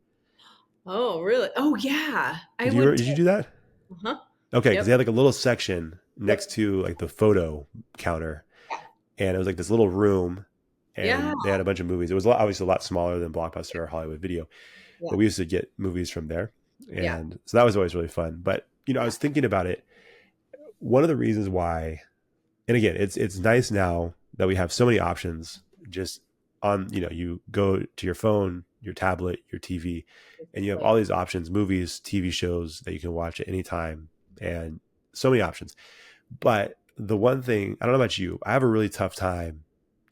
Oh, really? Oh, yeah. I Did you would did you too. do that? Uh-huh. Okay, because Yep. they had like a little section Yep. next to like the photo counter, Yeah. and it was like this little room, Yeah. and they had a bunch of movies. It was obviously a lot smaller than Blockbuster or Hollywood Video, Yeah. but we used to get movies from there, Yeah. and so that was always really fun. But I was thinking about it. One of the reasons why, and again, it's nice now that we have so many options. Just on, you go to your phone, your tablet, your TV, and you have all these options: movies, TV shows that you can watch at any time, and so many options. But the one thing, I don't know about you, I have a really tough time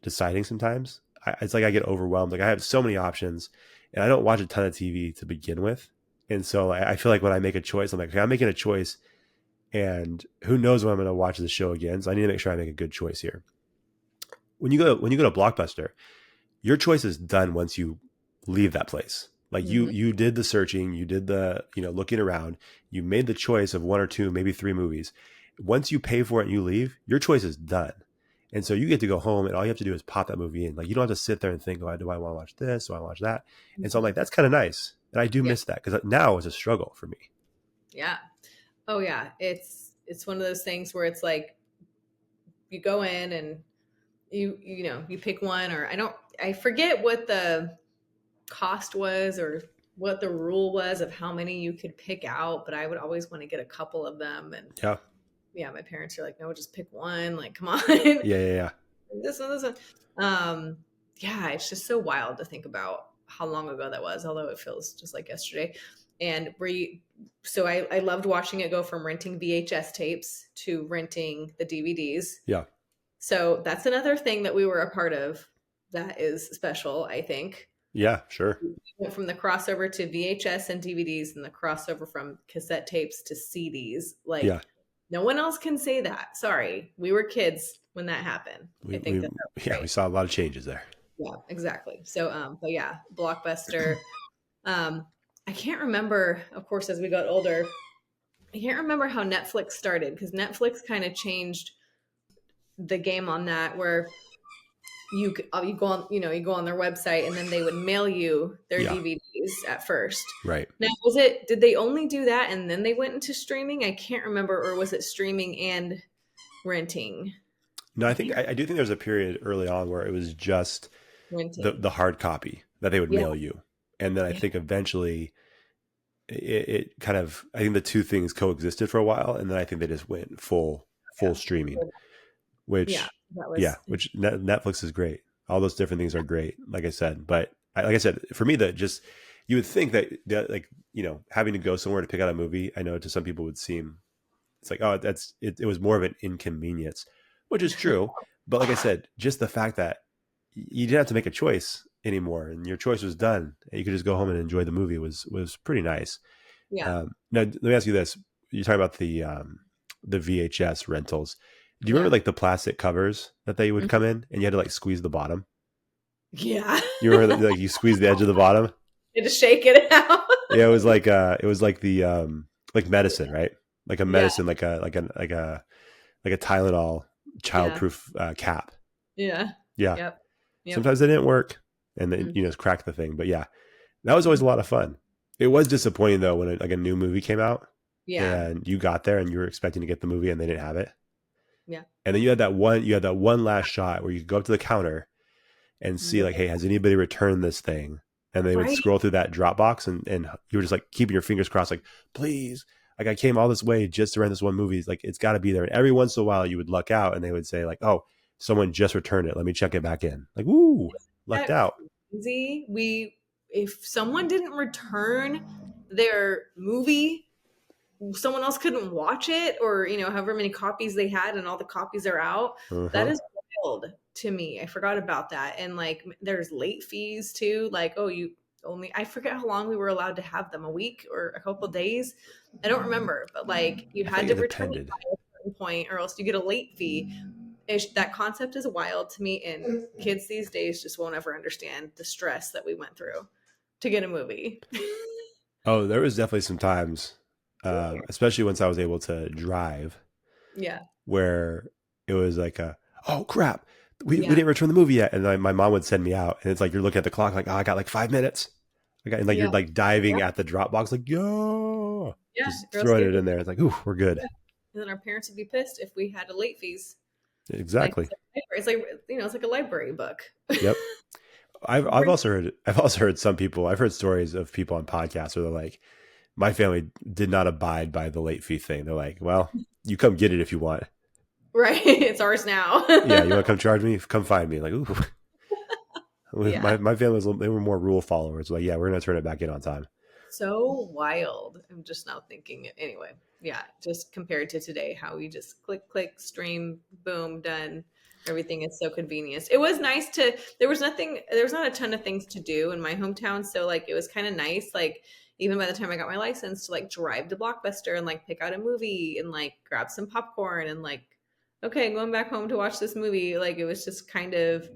deciding sometimes. It's like I get overwhelmed. Like I have so many options, and I don't watch a ton of TV to begin with. And so I feel like when I make a choice, I'm like, okay, I'm making a choice, and who knows when I'm going to watch the show again. So I need to make sure I make a good choice here. When you go to Blockbuster, your choice is done once you leave that place. Like Mhm. you did the searching, you did the, looking around, you made the choice of one or two, maybe three movies. Once you pay for it and you leave, your choice is done. And so you get to go home, and all you have to do is pop that movie in. Like you don't have to sit there and think, oh, do I want to watch this? Do I want to watch that? And so I'm like, that's kind of nice. And I do Yeah. miss that, because now it's a struggle for me. Yeah. Oh, yeah. It's one of those things where it's like you go in and you pick one, or I forget what the cost was or what the rule was of how many you could pick out, but I would always want to get a couple of them. And Yeah. yeah, my parents are like, no, just pick one. Like, come on. Yeah. This one. Yeah, it's just so wild to think about how long ago that was, although it feels just like yesterday. And so I loved watching it go from renting VHS tapes to renting the DVDs. Yeah. So that's another thing that we were a part of that is special, I think. Yeah, sure. We went from the crossover to VHS and DVDs, and the crossover from cassette tapes to CDs. Like, Yeah. no one else can say that. Sorry. We were kids when that happened. I think that was We great. saw a lot of changes there. Yeah, exactly. So, but yeah, Blockbuster. I can't remember, of course, as we got older, I can't remember how Netflix started, because Netflix kind of changed the game on that, where you go on, you go on their website, and then they would mail you their Yeah. DVDs at first. Right. Now, did they only do that and then they went into streaming? I can't remember. Or was it streaming and renting? No, I do think there's a period early on where it was just Renting. the hard copy that they would Yeah. mail you. And then I Yeah. think eventually it kind of, I think the two things coexisted for a while, and then I think they just went full streaming, Yeah. which That yeah, was, which Netflix is great. All those different things are great, like I said. But like I said, for me, that just, you would think that like, having to go somewhere to pick out a movie, I know to some people would seem, it's like, oh, it was more of an inconvenience, which is true. But like I said, just the fact that you didn't have to make a choice anymore, and your choice was done, and you could just go home and enjoy the movie was pretty nice. yeah. Now, let me ask you this: you're talking about the VHS rentals. Do you remember Yeah. like the plastic covers that they would Mhm. come in, and you had to like squeeze the bottom? Yeah. You remember that, like you squeeze the edge of the bottom? You had to shake it out. Yeah, it was like the like medicine, right? Like a Yeah. medicine, like a Tylenol Yeah. childproof cap. Yeah. Yeah. Yep. Yep. Sometimes they didn't work, and then Mm. crack the thing. But yeah, that was always a lot of fun. It was disappointing though when like a new movie came out Yeah. and you got there and you were expecting to get the movie and they didn't have it. Yeah. And then you had that one last shot where you could go up to the counter and see like, Look hey, has anybody returned this thing? And they would right. scroll through that Dropbox, and you were just like keeping your fingers crossed, like, please, like I came all this way just to rent this one movie. It's like, it's got to be there. And every once in a while you would luck out and they would say like, oh, someone just returned it. Let me check it back in. Like, ooh, lucked That out. crazy. If someone didn't return their movie, someone else couldn't watch it, or however many copies they had and all the copies are out. That Uh-huh. is wild to me. I forgot about that. And like there's late fees too, like, oh, you only, I forget how long we were allowed to have them, a week or a couple days, I don't remember, but like you I had think it to return it depended. by a certain point or else you get a late fee. That concept is wild to me, and kids these days just won't ever understand the stress that we went through to get a movie. Oh, there was definitely some times, especially once I was able to drive, Yeah. where it was like, oh crap, we Yeah. didn't return the movie yet, and my mom would send me out, and it's like you're looking at the clock, like, oh, I got like 5 minutes, and like Yeah. you're like diving at the Dropbox, like, yo, Yeah. just Girl, throwing it in there. It's like, ooh, we're good. yeah. And then our parents would be pissed if we had a late fees. Like Exactly. it's like it's like a library book. Yep. I've also heard some people. I've heard stories of people on podcasts where they're like, my family did not abide by the late fee thing. They're like, well, you come get it if you want. Right. It's ours now. Yeah, you want to come charge me? Come find me. Like, ooh, Yeah. my family was, they were more rule followers. Like, yeah, we're gonna turn it back in on time. So wild. I'm just now thinking it. Anyway, yeah, just compared to today, how we just click, stream, boom, done. Everything is so convenient. It was nice to, there was not a ton of things to do in my hometown. So like it was kind of nice, like even by the time I got my license, to like drive to Blockbuster and like pick out a movie and like grab some popcorn and like, okay, I'm going back home to watch this movie. Like it was just kind of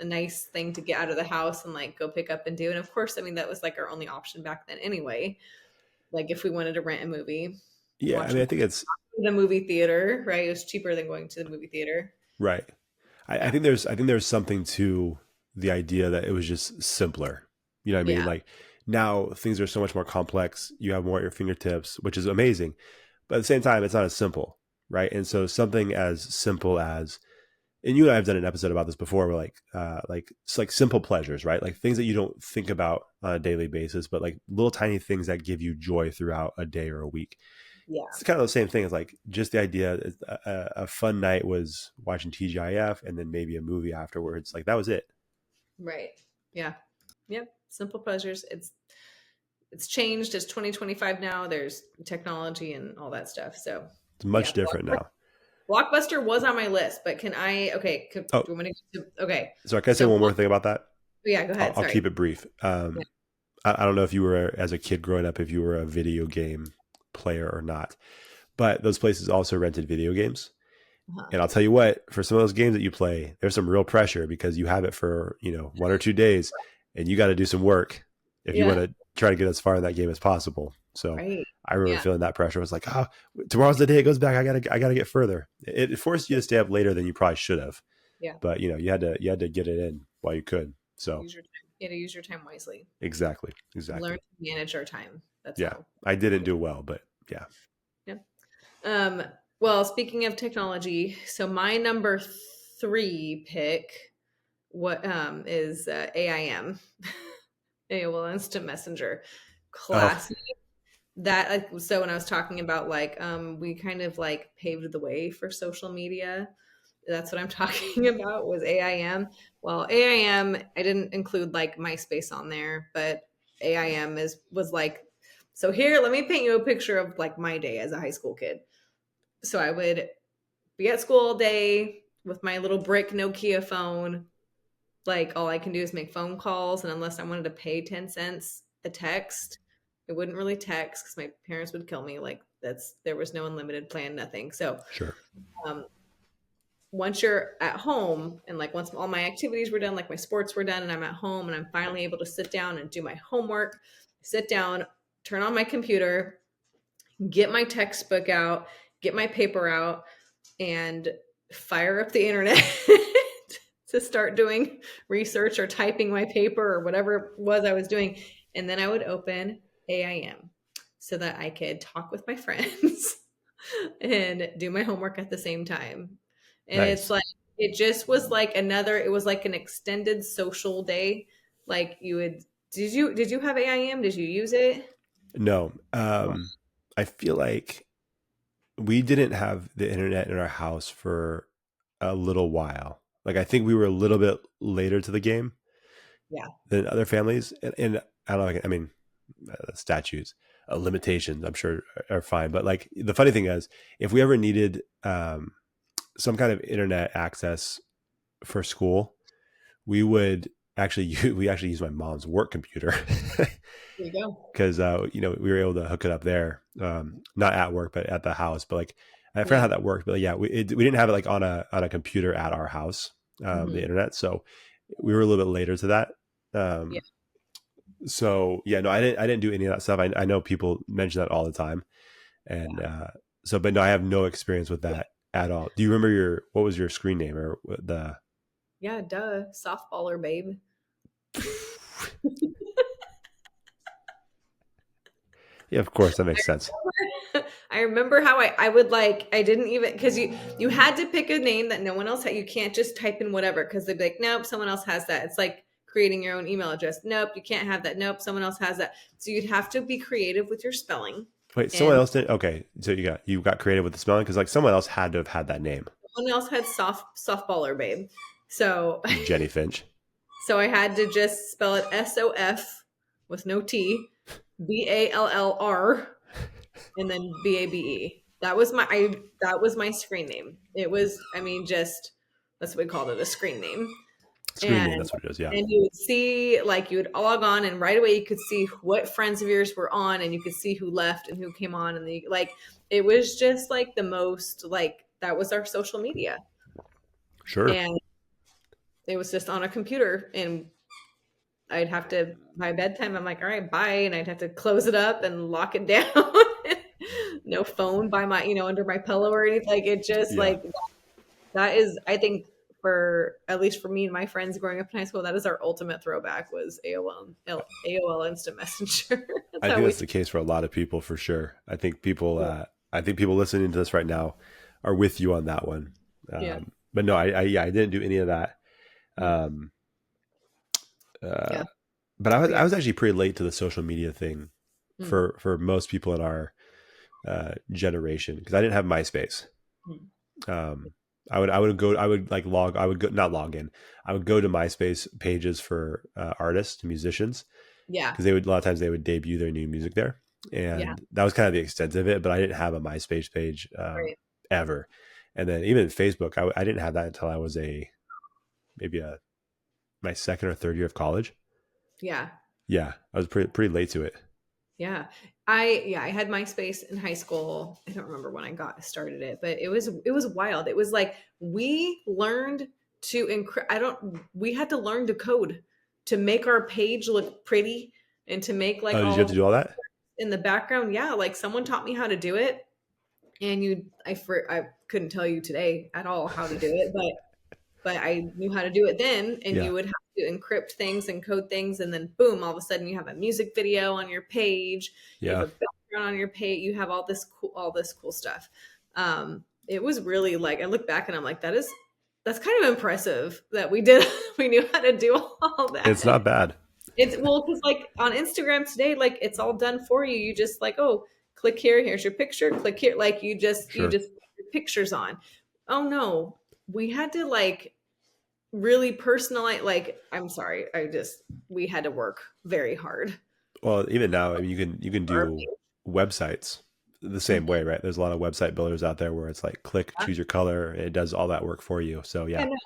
a nice thing to get out of the house and like go pick up and do. And of course, I mean, that was like our only option back then anyway. Like if we wanted to rent a movie and Yeah, I watch mean, it I think it's in the movie theater, right? It was cheaper than going to the movie theater. right. I Yeah. think there's something to the idea that it was just simpler. You know what I mean? Yeah. Like now things are so much more complex. You have more at your fingertips, which is amazing. But at the same time, it's not as simple, right? And so something as simple as, and you and I have done an episode about this before, where like it's like simple pleasures, right? Like things that you don't think about on a daily basis, but like little tiny things that give you joy throughout a day or a week. Yeah. It's kind of the same thing as like just the idea a fun night was watching TGIF and then maybe a movie afterwards. Like that was it. Right. Yeah. Yep. Simple pleasures. It's changed. It's 2025 now. There's technology and all that stuff. So It's yeah. much different now. Blockbuster was on my list, but Oh, do you want to, okay. sorry, can I say So one more thing about that? yeah, go ahead. I'll Sorry. keep it brief. Yeah. I don't know if you were, as a kid growing up, if you were a video game player or not, but those places also rented video games. Uh-huh. And I'll tell you what, for some of those games that you play, there's some real pressure because you have it for, 1 or 2 days and you got to do some work if you want Yeah. to try to get as far in that game as possible. So Right. I remember Yeah. feeling that pressure. I was like, oh, tomorrow's the day it goes back. I gotta get further. It forced you to stay up later than you probably should have, Yeah. but you had to get it in while you could. So Use your time. You got to use your time wisely. exactly. Learn to manage our time. That's Yeah. how. I didn't do well, but yeah. Yeah. Well, speaking of technology, so my number 3 pick what is AIM, AOL Instant Messenger, Oh, classic. That so when I was talking about like we kind of like paved the way for social media. That's what I'm talking about was AIM. Well, AIM, I didn't include like MySpace on there, but AIM is was like, so here, let me paint you a picture of like my day as a high school kid. So I would be at school all day with my little brick Nokia phone. Like all I can do is make phone calls, and unless I wanted to pay 10 cents a text, I wouldn't really text because my parents would kill me. Like that's there was no unlimited plan, nothing. So sure. um, once you're at home and like once all my activities were done, like my sports were done, and I'm at home and I'm finally able to sit down and do my homework, sit down, turn on my computer, get my textbook out, get my paper out, and fire up the internet to start doing research or typing my paper or whatever it was I was doing. And then I would open AIM so that I could talk with my friends and do my homework at the same time. And it's Nice. like, it just was like another, it was like an extended social day. Like you would, did you have AIM? Did you use it? No, I feel like we didn't have the internet in our house for a little while. Like I think we were a little bit later to the game Yeah. than other families, and I don't know. I mean, statutes, limitations, I'm sure are fine. But like the funny thing is, if we ever needed some kind of internet access for school, we would actually we actually use my mom's work computer There you go. because we were able to hook it up there, not at work but at the house. But like I forgot Yeah. how that worked. But like, yeah, we didn't have it like on a computer at our house, the Hmm. internet. So we were a little bit later to that. Yeah. Um, so yeah, no, I didn't do any of that stuff. I know people mention that all the time, and Yeah. so but no, I have no experience with that at all. Do you remember what was your screen name or the? Yeah. Duh. Softballer, babe. Yeah, of course that makes sense. I remember how I would like I didn't even because you had to pick a name that no one else had. You can't just type in whatever because they'd be like, nope, someone else has that. It's like creating your own email address. Nope, you can't have that. Nope, someone else has that. So you'd have to be creative with your spelling. Wait, someone And else did. Okay, so you got creative with the spelling because like someone else had to have had that name, someone else had softballer babe. So Jenny Finch. so I had to just spell it SOF with no T, BALLR, and then BABE. That was my screen name. It was I mean just that's what we called it, a screen name. Screen name. And That's what it is. Yeah, you would see like you would log on and right away you could see what friends of yours were on and you could see who left and who came on and like it was just like the most like that was our social media. sure. And it was just on a computer and I'd have to by bedtime I'm like all right bye and I'd have to close it up and lock it down. No phone by my under my pillow or anything like it just Yeah, like that is I think for at least for me and my friends growing up in high school that is our ultimate throwback was AOL Instant Messenger. That's I how think we that's the case for a lot of people for sure. I think people listening to this right now are with you on that one. yeah But no, yeah, I didn't do any of that. Um, uh, yeah but I was but yeah I was actually pretty late to the social media thing mm, for most people in our generation because I didn't have MySpace. mm. Um, I would like log I would go not log in. I would go to MySpace pages for artists, musicians, Yeah because a lot of times they would debut their new music there, yeah and that was kind of the extent of it. But I didn't have a MySpace page right ever, and then even Facebook, I didn't have that until I was maybe my second or third year of college. yeah Yeah, I was pretty late to it. yeah I had MySpace in high school. I don't remember when I got started it but it was wild. It was like we learned to encrypt I don't we had to learn to code to make our page look pretty and to make like Oh, did you have all to do all that? in the background. Yeah, like someone taught me how to do it, and I couldn't tell you today at all how to do it, but I knew how to do it then. And Yeah, you would have to encrypt things and code things, and then boom, all of a sudden you have a music video on your page, you yeah. have a background on your page, you have all this cool stuff. It was really like I look back and I'm like that's kind of impressive that we did we knew how to do all It's that. not bad. It's well, because like on Instagram today, like it's all done for you. You just like, oh, click here, here's your picture, click here. Like you Sure. just put your pictures on. Oh no, we had to like really personalize. Like, I'm sorry, we had to work very hard Well, even now, I mean, you can for our do websites the same page. way, right? There's a lot of website builders out there where it's like click, choose your color, and it does all that work for you. So Yeah, yeah, no.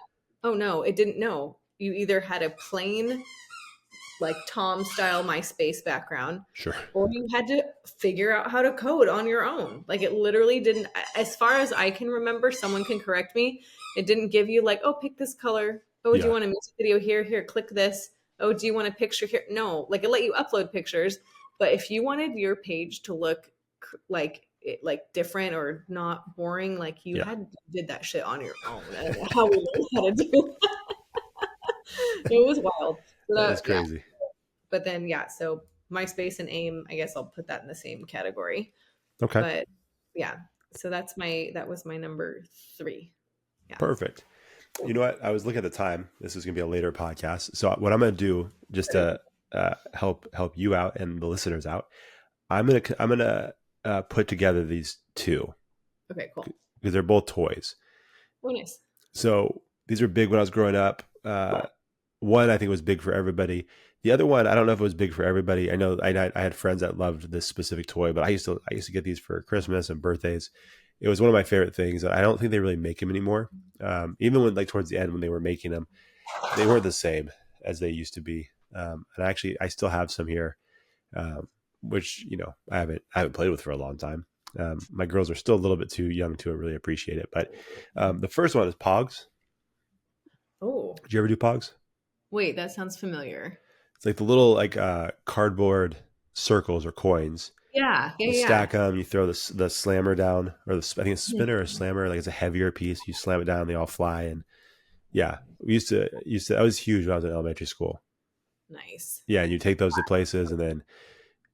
Oh no, it didn't know. You either had a plain like Tom style MySpace background, sure. or you had to figure out how to code on your own. Like it literally didn't, as far as I can remember, someone can correct me. It didn't give you like, oh, pick this color. Oh, do you Yeah, want a music video here? Here, click this. Oh, do you want a picture here? No, like it let you upload pictures, but if you wanted your page to look like different or not boring, like you yeah, had did that shit on your own. I don't know how we learned how to do it. It was wild. So that is that, yeah, crazy. but then yeah, so MySpace and AIM, I guess I'll put that in the same category. Okay, But yeah, so that was my number three. Yeah. perfect. You know what? I was looking at the time. This is going to be a later podcast. So what I'm going to do, just to help you out and the listeners out, I'm gonna put together these two Okay, cool. because they're both toys. Oh, nice. So these are big when I was growing up. One I think was big for everybody. The other one I don't know if it was big for everybody. I know I had friends that loved this specific toy, but I used to get these for Christmas and birthdays. It was one of my favorite things. I don't think they really make them anymore. Even when like towards the end when they were making them, they weren't the same as they used to be. And I still have some here, which I haven't played with for a long time. My girls are still a little bit too young to really appreciate it. But the first one is Pogs. Oh, Did you ever do Pogs? wait, that sounds familiar. It's like the little like cardboard circles or coins. Yeah, yeah, You yeah. stack them. You throw the slammer down, or I think it's Yeah. spinner or slammer. Like it's a heavier piece. You slam it down. They all fly. And yeah, we used to. I was huge when I was in elementary school. Nice. Yeah, and you take those to places, and then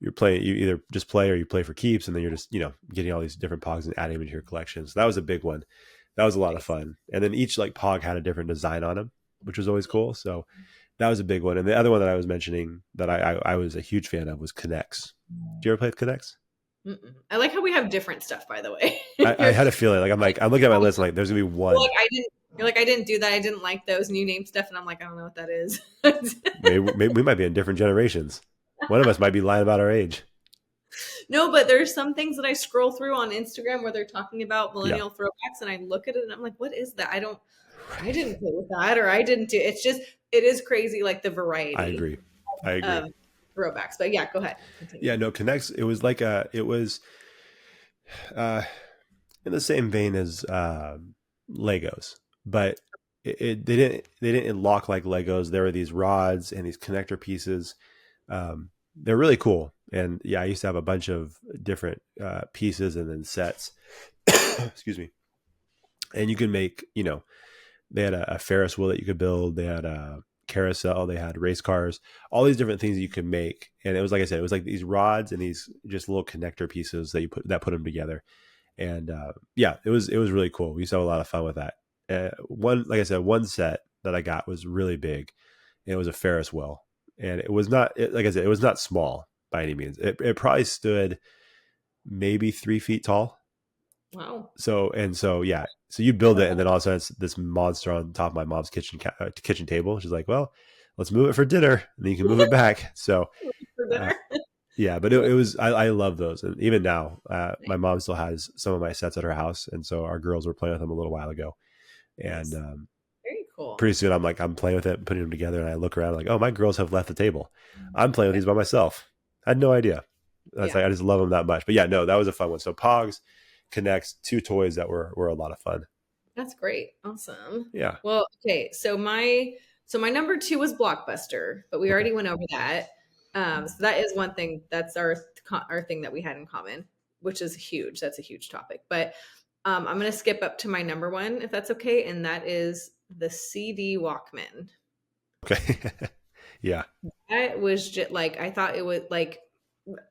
you're playing. You either just play or you play for keeps, and then you're just getting all these different Pogs and adding them into your collection. So that was a big one. That was a lot of Nice. fun. And then each like Pog had a different design on them, which was always cool. So that was a big one. And the other one that I was mentioning that I was a huge fan of was Connects. Did you ever play with Connects? Mm-mm. I like how we have different stuff, by the way. I You're had a feeling like I'm looking at my list. I'm like, there's gonna be one. like, you're like, I didn't do that. I didn't like those new name stuff. And I'm like, I don't know what that is. Maybe we might be in different generations. One of us might be lying about our age. No, but there's some things that I scroll through on Instagram where they're talking about Yeah, millennial throwbacks, and I look at it and I'm like, what is that? I right. didn't play with that, or I didn't do. It's just, it is crazy, like the I variety agree. I agree. of throwbacks. But yeah, go ahead, continue. Yeah, no, Connects. It was uh, in the same vein as Legos, but they didn't lock like Legos. There were these rods and these connector pieces. They're really cool. And yeah, I used to have a bunch of different pieces and then sets. Excuse me. And you can make, they had a Ferris wheel that you could build. They had a carousel. They had race cars, all these different things that you could make. And it was, like I said, it was like these rods and these just little connector pieces that put them together. And yeah, it was really cool. We used to have a lot of fun with that. Like I said, one set that I got was really big. And it was a Ferris wheel, and it was not like I said, it was not small by any means. It probably stood maybe 3 feet tall. Wow. So yeah, so you build it, and then all of a sudden it's this monster on top of my mom's kitchen table. She's like, "Well, let's move it for dinner," and then you can move it back. So For uh, dinner. yeah, but it was I love those, and even now, my mom still has some of my sets at her house, and so our girls were playing with them a little while ago, and Nice. Very cool. pretty soon I'm playing with it, putting them together, and I look around like, oh, my girls have left the table. I'm playing with these by myself. I had no idea. That's Yeah, like I just love them that much. But yeah, no, that was a fun one. So Pogs connects two toys that were a lot of fun. that's great. Awesome. Yeah. Well, okay, so my number two was Blockbuster, but we Okay. already went over that. So that is one thing. That's our thing that we had in common, which is huge. That's a huge topic. But I'm gonna skip up to my number one, if that's okay, and that is the CD Walkman. Okay. Yeah. That was just like I thought it would like,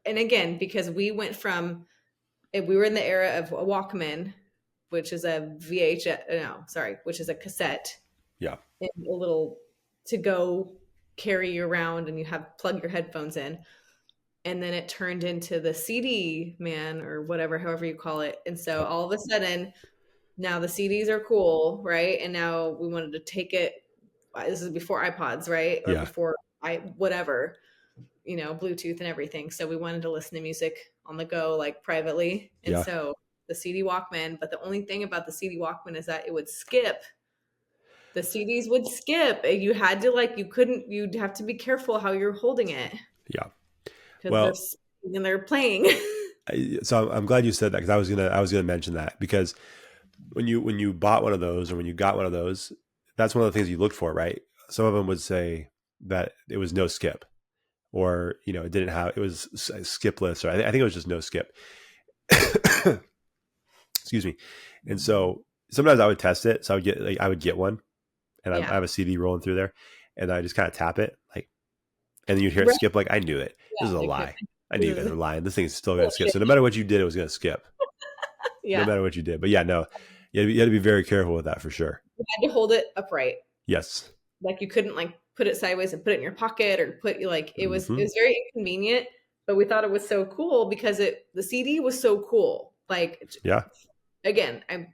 and again because we went from we were in the era of a Walkman, which is a VHS, no, sorry, which is a cassette Yeah. and a little to go carry you around, and you have plug your headphones in. And then it turned into the CD man or whatever, however you call it. And so Yep. all of a sudden, now the CDs are cool, right? And now we wanted to take it. This is before iPods, right? Or Yeah. before whatever, Bluetooth and everything. So we wanted to listen to music on the go, like privately. And Yeah. so the CD Walkman, but the only thing about the CD Walkman is that it would skip. The CDs would skip. You had to you'd have to be careful how you're holding it Yeah. because Well, they're playing. so I'm glad you said that, because I was gonna mention that, because when you bought one of those, or when you got one of those, that's one of the things you looked for, right? Some of them would say that it was no skip, or it was skipless, or I think it was just no skip. Excuse me. And so sometimes I would test it. So I would get one, and I Yeah. have a CD rolling through there, and I just kind of tap it, like, and then you'd hear it Right. skip. Like, I knew it. Yeah, This is a like, lie. I knew you guys were lying. This thing's still gonna skip. bullshit. So no matter what you did, it was gonna skip. No Yeah. matter what you did. But yeah, no, you had to be very careful with that for sure. You had to hold it upright. Yes. Like you couldn't put it sideways and put it in your pocket, or it was Mm-hmm. very inconvenient, but we thought it was so cool because the CD was so cool. Like, Yeah. again, I'm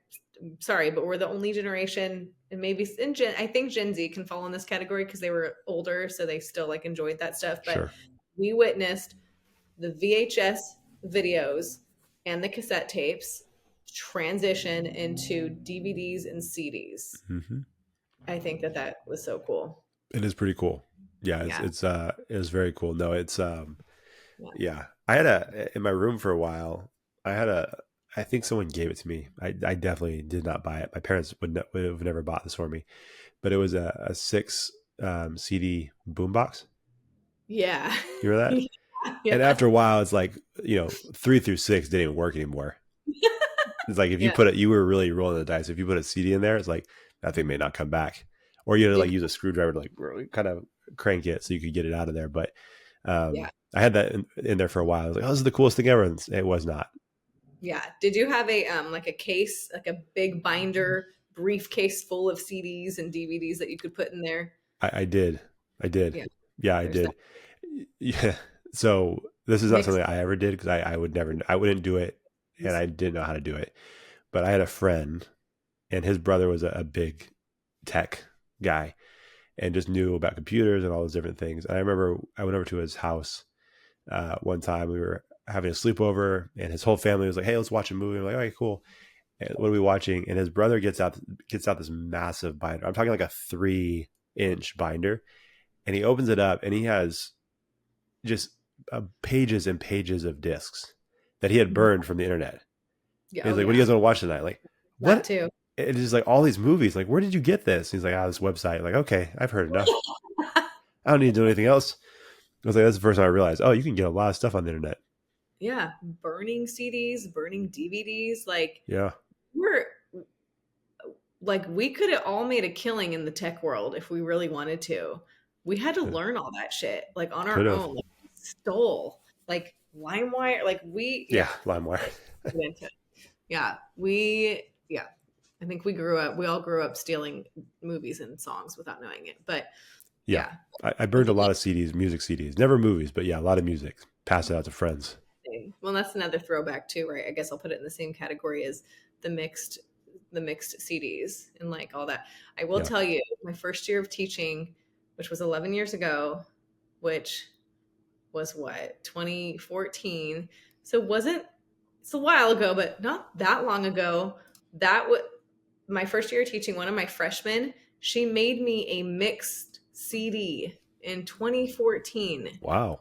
sorry, but we're the only generation, and maybe I think Gen Z can fall in this category because they were older, so they still enjoyed that stuff. But Sure. we witnessed the VHS videos and the cassette tapes transition into DVDs and CDs. Mm-hmm. I think that was so cool. It is pretty cool. Yeah. Yeah. It was very cool. No, it's Yeah. yeah. I had in my room for a while. I think someone gave it to me. I definitely did not buy it. My parents would have never bought this for me, but it was a 6 CD boombox. Yeah. You remember that? Yeah. And after a while, it's like, 3 through 6 didn't even work anymore. It's like if you Yeah. you were really rolling the dice. If you put a CD in there, it's like that thing may not come back, or you had to use a screwdriver to really kind of crank it so you could get it out of there. But Yeah. I had that in there for a while. I was like, oh, this is the coolest thing ever. And it was not. Yeah. Did you have a a case, like a big binder briefcase full of CDs and DVDs that you could put in there? I did. Yeah. Yeah, I There's that. did. Yeah. So this is not Mixed. something I ever did, because I wouldn't do it, and I didn't know how to do it. But I had a friend, and his brother was a big tech guy, and just knew about computers and all those different things. And I remember I went over to his house one time. We were having a sleepover, and his whole family was like, "Hey, let's watch a movie." I'm like, "All right, cool." And what are we watching? And his brother gets out this massive binder. I'm talking like a 3-inch binder, and he opens it up, and he has just pages and pages of discs that he had burned from the internet. Yeah. And he's Oh, like, "What do you guys want to watch tonight?" Like, that what? too. It's just like all these movies. Like, where did you get this? He's like, this website. Like, okay, I've heard enough. I don't need to do anything else. I was like, that's the first time I realized, oh, you can get a lot of stuff on the internet. Yeah. Burning CDs, burning DVDs. Yeah. We could have all made a killing in the tech world if we really wanted to. We had to learn all that shit on our Could have. own. We stole LimeWire. Yeah, LimeWire. Yeah, I think we all grew up stealing movies and songs without knowing it. But Yeah. yeah. I burned a lot of CDs, music CDs, never movies, but yeah, a lot of music. Passed it out to friends. Well, that's another throwback too, right? I guess I'll put it in the same category as the mixed CDs and all that. I will tell you, my first year of teaching, which was 11 years ago, which was 2014. So it's a while ago, but not that long ago. My first year of teaching, one of my freshmen, she made me a mixed CD in 2014. Wow.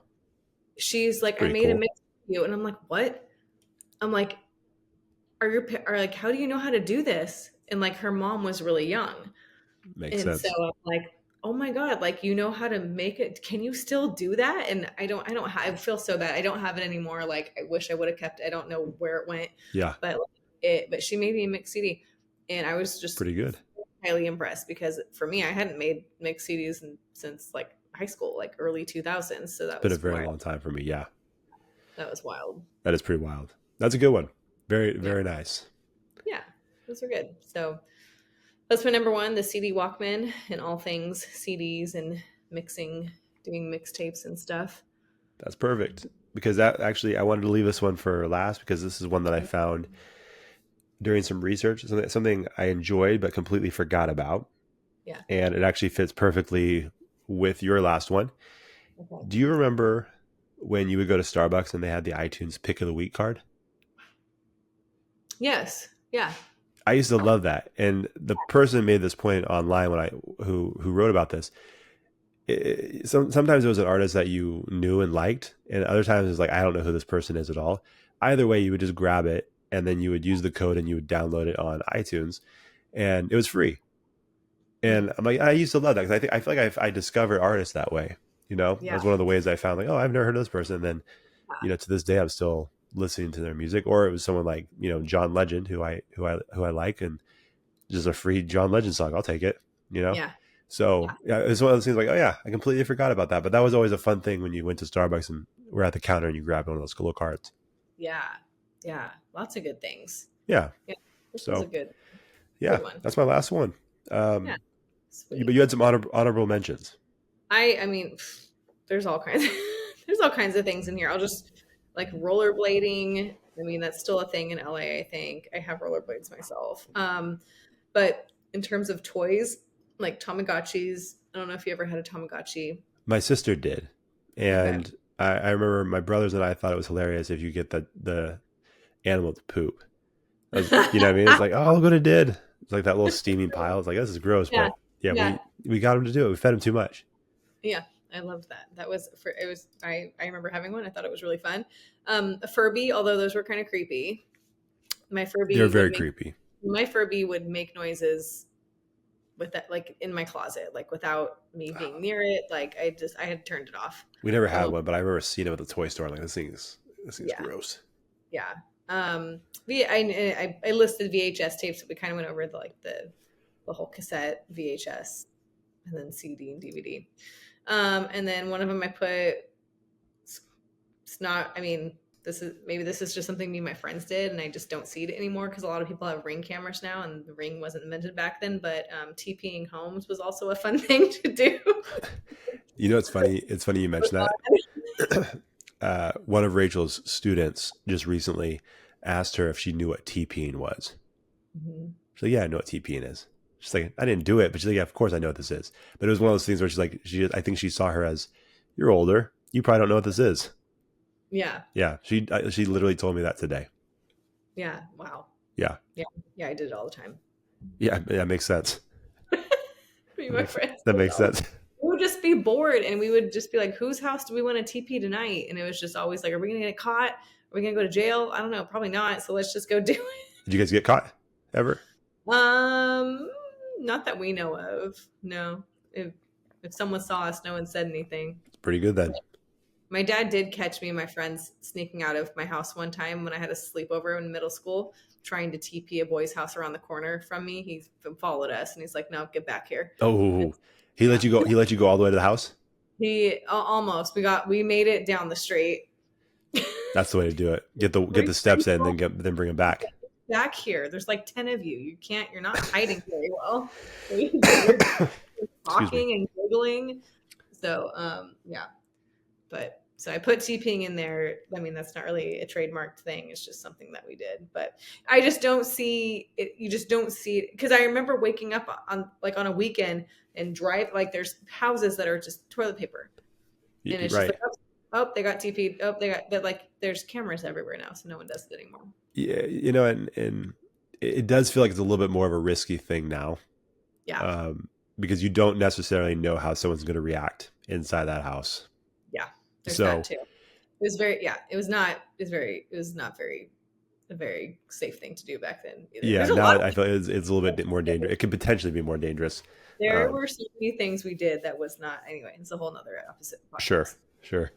She's like, I made a mix for you. And I'm like, what? I'm like, how do you know how to do this? And her mom was really young. Makes sense. So I'm like, oh my God, you know how to make it. Can you still do that? And I feel so bad. I don't have it anymore. I wish I would have kept it. I don't know where it went. Yeah. But she made me a mixed CD, and I was just pretty good. Highly impressed, because for me, I hadn't made mixed CDs since high school, early 2000s. So that was been a very long time for me. Yeah. That was wild. That is pretty wild. That's a good one. Very, very nice. Yeah. Those are good. So that's my number one, the CD Walkman and all things CDs and mixing, doing mixtapes and stuff. That's perfect. Because that actually, I wanted to leave this one for last because this is one that I found during some research, something I enjoyed but completely forgot about. Yeah. And it actually fits perfectly with your last one. Okay. Do you remember when you would go to Starbucks and they had the iTunes Pick of the Week card? Yes. Yeah. I used to love that. And the person made this point online who wrote about this. Sometimes it was an artist that you knew and liked, and other times it's like, I don't know who this person is at all. Either way, you would just grab it and then you would use the code and you would download it on iTunes, and it was free. And I'm like, I used to love that because I feel like I discovered artists that way. That Yeah. was one of the ways I found, like, oh, I've never heard of this person. And then, to this day, I'm still listening to their music. Or it was someone like, John Legend, who I like, and just a free John Legend song, I'll take it. Yeah. So yeah, it's one of those things like, oh yeah, I completely forgot about that. But that was always a fun thing when you went to Starbucks and were at the counter and you grabbed one of those little cards. Yeah. Yeah. Lots of good things. Yeah. Yeah. This was So a good one. That's my last one. Yeah. But you had some honorable mentions. I mean, there's all kinds there's all kinds of things in here. I'll just like rollerblading. I mean, that's still a thing in LA, I think. I have rollerblades myself. But in terms of toys, like Tamagotchis, I don't know if you ever had a Tamagotchi. My sister did. And okay. I remember my brothers and I thought it was hilarious if you get the animal to poop. You know what I mean? It's like, oh, look what it did. It's like that little steaming pile. It's like, this is gross. Yeah. But yeah, we got him to do it. We fed him too much. Yeah, I loved that. I remember having one. I thought it was really fun. A Furby, although those were kind of creepy. They're very creepy. My Furby would make noises with that, like in my closet, like without me being near it. Like I had turned it off. We never had one, but I remember seeing it at the toy store. Like, this thing is gross. Yeah. I listed VHS tapes. We kind of went over the whole cassette, VHS, and then CD and DVD. And then one of them I put, it's not, I mean, this is just something me and my friends did, and I just don't see it anymore because a lot of people have Ring cameras now, and the Ring wasn't invented back then. But TPing homes was also a fun thing to do. It's funny. It's funny you mentioned that. One of Rachel's students just recently asked her if she knew what TPing was. Mm-hmm. She's like, yeah, I know what TPing is. She's like, I didn't do it, but she's like, yeah, of course I know what this is. But it was one of those things where she's like, I think she saw her as, you're older, you probably don't know what this is. Yeah. Yeah. She literally told me that today. Yeah. Wow. Yeah. Yeah. Yeah. I did it all the time. Yeah. That makes sense. Me and my friends. That makes sense. We would just be bored and we would just be like, whose house do we want to TP tonight? And it was just always like, are we going to get caught? Are we going to go to jail? I don't know. Probably not. So let's just go do it. Did you guys get caught ever? Not that we know of. No. If someone saw us, no one said anything. It's pretty good then. My dad did catch me and my friends sneaking out of my house one time when I had a sleepover in middle school, trying to TP a boy's house around the corner from me. He followed us and he's like, no, get back here. Oh, he let you go. He let you go all the way to the house? He almost. We made it down the street. That's the way to do it. Get the steps in, then bring him back. Back here. There's like 10 of you. You're not hiding very well. You're talking and giggling. So, yeah. But so I put TPing in there. I mean, that's not really a trademarked thing. It's just something that we did. But I just don't see it. You just don't see it. Because I remember waking up on a weekend and drive, like there's houses that are just toilet paper. And it's just like, oh, they got TP'd. Oh, but like there's cameras everywhere now. So no one does it anymore. Yeah. And it does feel like it's a little bit more of a risky thing now. Yeah. Because you don't necessarily know how someone's going to react inside that house. Yeah, there's that too. It was not a very safe thing to do back then either. Yeah, now I feel it's a little bit more dangerous. It could potentially be more dangerous. There were so many things we did that was not, anyway, it's a whole nother opposite podcast. Sure.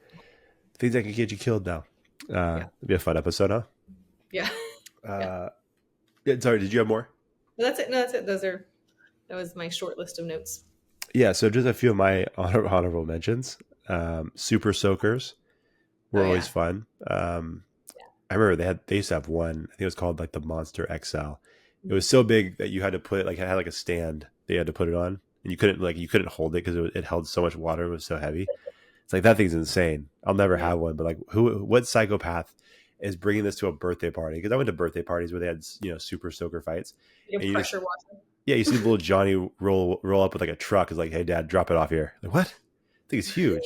Things that could get you killed now. It'd be a fun episode, huh? Yeah. Sorry, did you have more? No, that's it. That was my short list of notes. Yeah, so just a few of my honorable mentions. Super Soakers were always fun. I remember they used to have one, I think it was called like the Monster XL, It was so big that you had to put it, like, it had like a stand that you had to put it on, and you couldn't hold it because it held so much water. It was so heavy. It's like, that thing's insane. I'll never Yeah. have one. But like, what psychopath is bringing this to a birthday party? Because I went to birthday parties where they had, super soaker fights, You and you just, pressure washer. yeah, you see little Johnny roll up with like a truck. Is like, hey, Dad, drop it off here. Like, what? I think it's huge.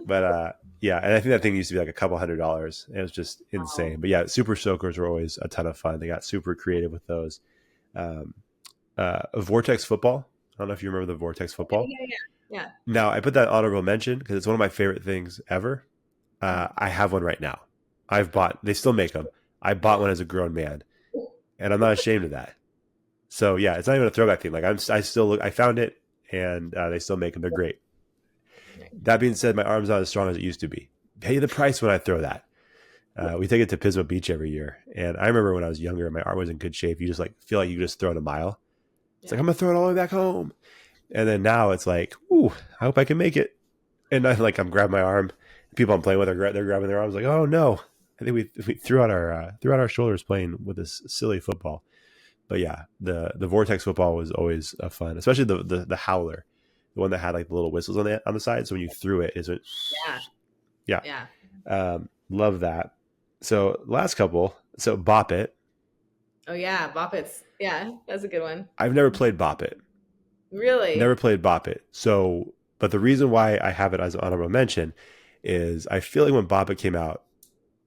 But yeah, and I think that thing used to be like a couple $100s. It was just insane. Wow. But yeah, super soakers were always a ton of fun. They got super creative with those. Um, Vortex football. I don't know if you remember the Vortex football. Yeah. Now, I put that honorable mention because it's one of my favorite things ever. I have one right now. They still make them. I bought one as a grown man, and I'm not ashamed of that. So yeah, it's not even a throwback thing. Like, I found it, and they still make them. They're great. That being said, my arm's not as strong as it used to be. Pay the price when I throw that. We take it to Pismo Beach every year. And I remember when I was younger, my arm was in good shape. You just like feel like you just throw it a mile. It's like, I'm going to throw it all the way back home. And then now it's like, ooh, I hope I can make it. And I'm grabbing my arm. People I'm playing with they're grabbing their arms like, oh no. I think we threw out our shoulders playing with this silly football. But yeah, the Vortex football was always fun, especially the howler, the one that had like the little whistles on the side. So when you threw it, it went, yeah. Love that. So last couple. So Bop It. Oh yeah, Bop It's. Yeah, that's a good one. I've never played Bop It. Really? Never played Bop It. So, but the reason why I have it as an honorable mention is I feel like when Bop It came out,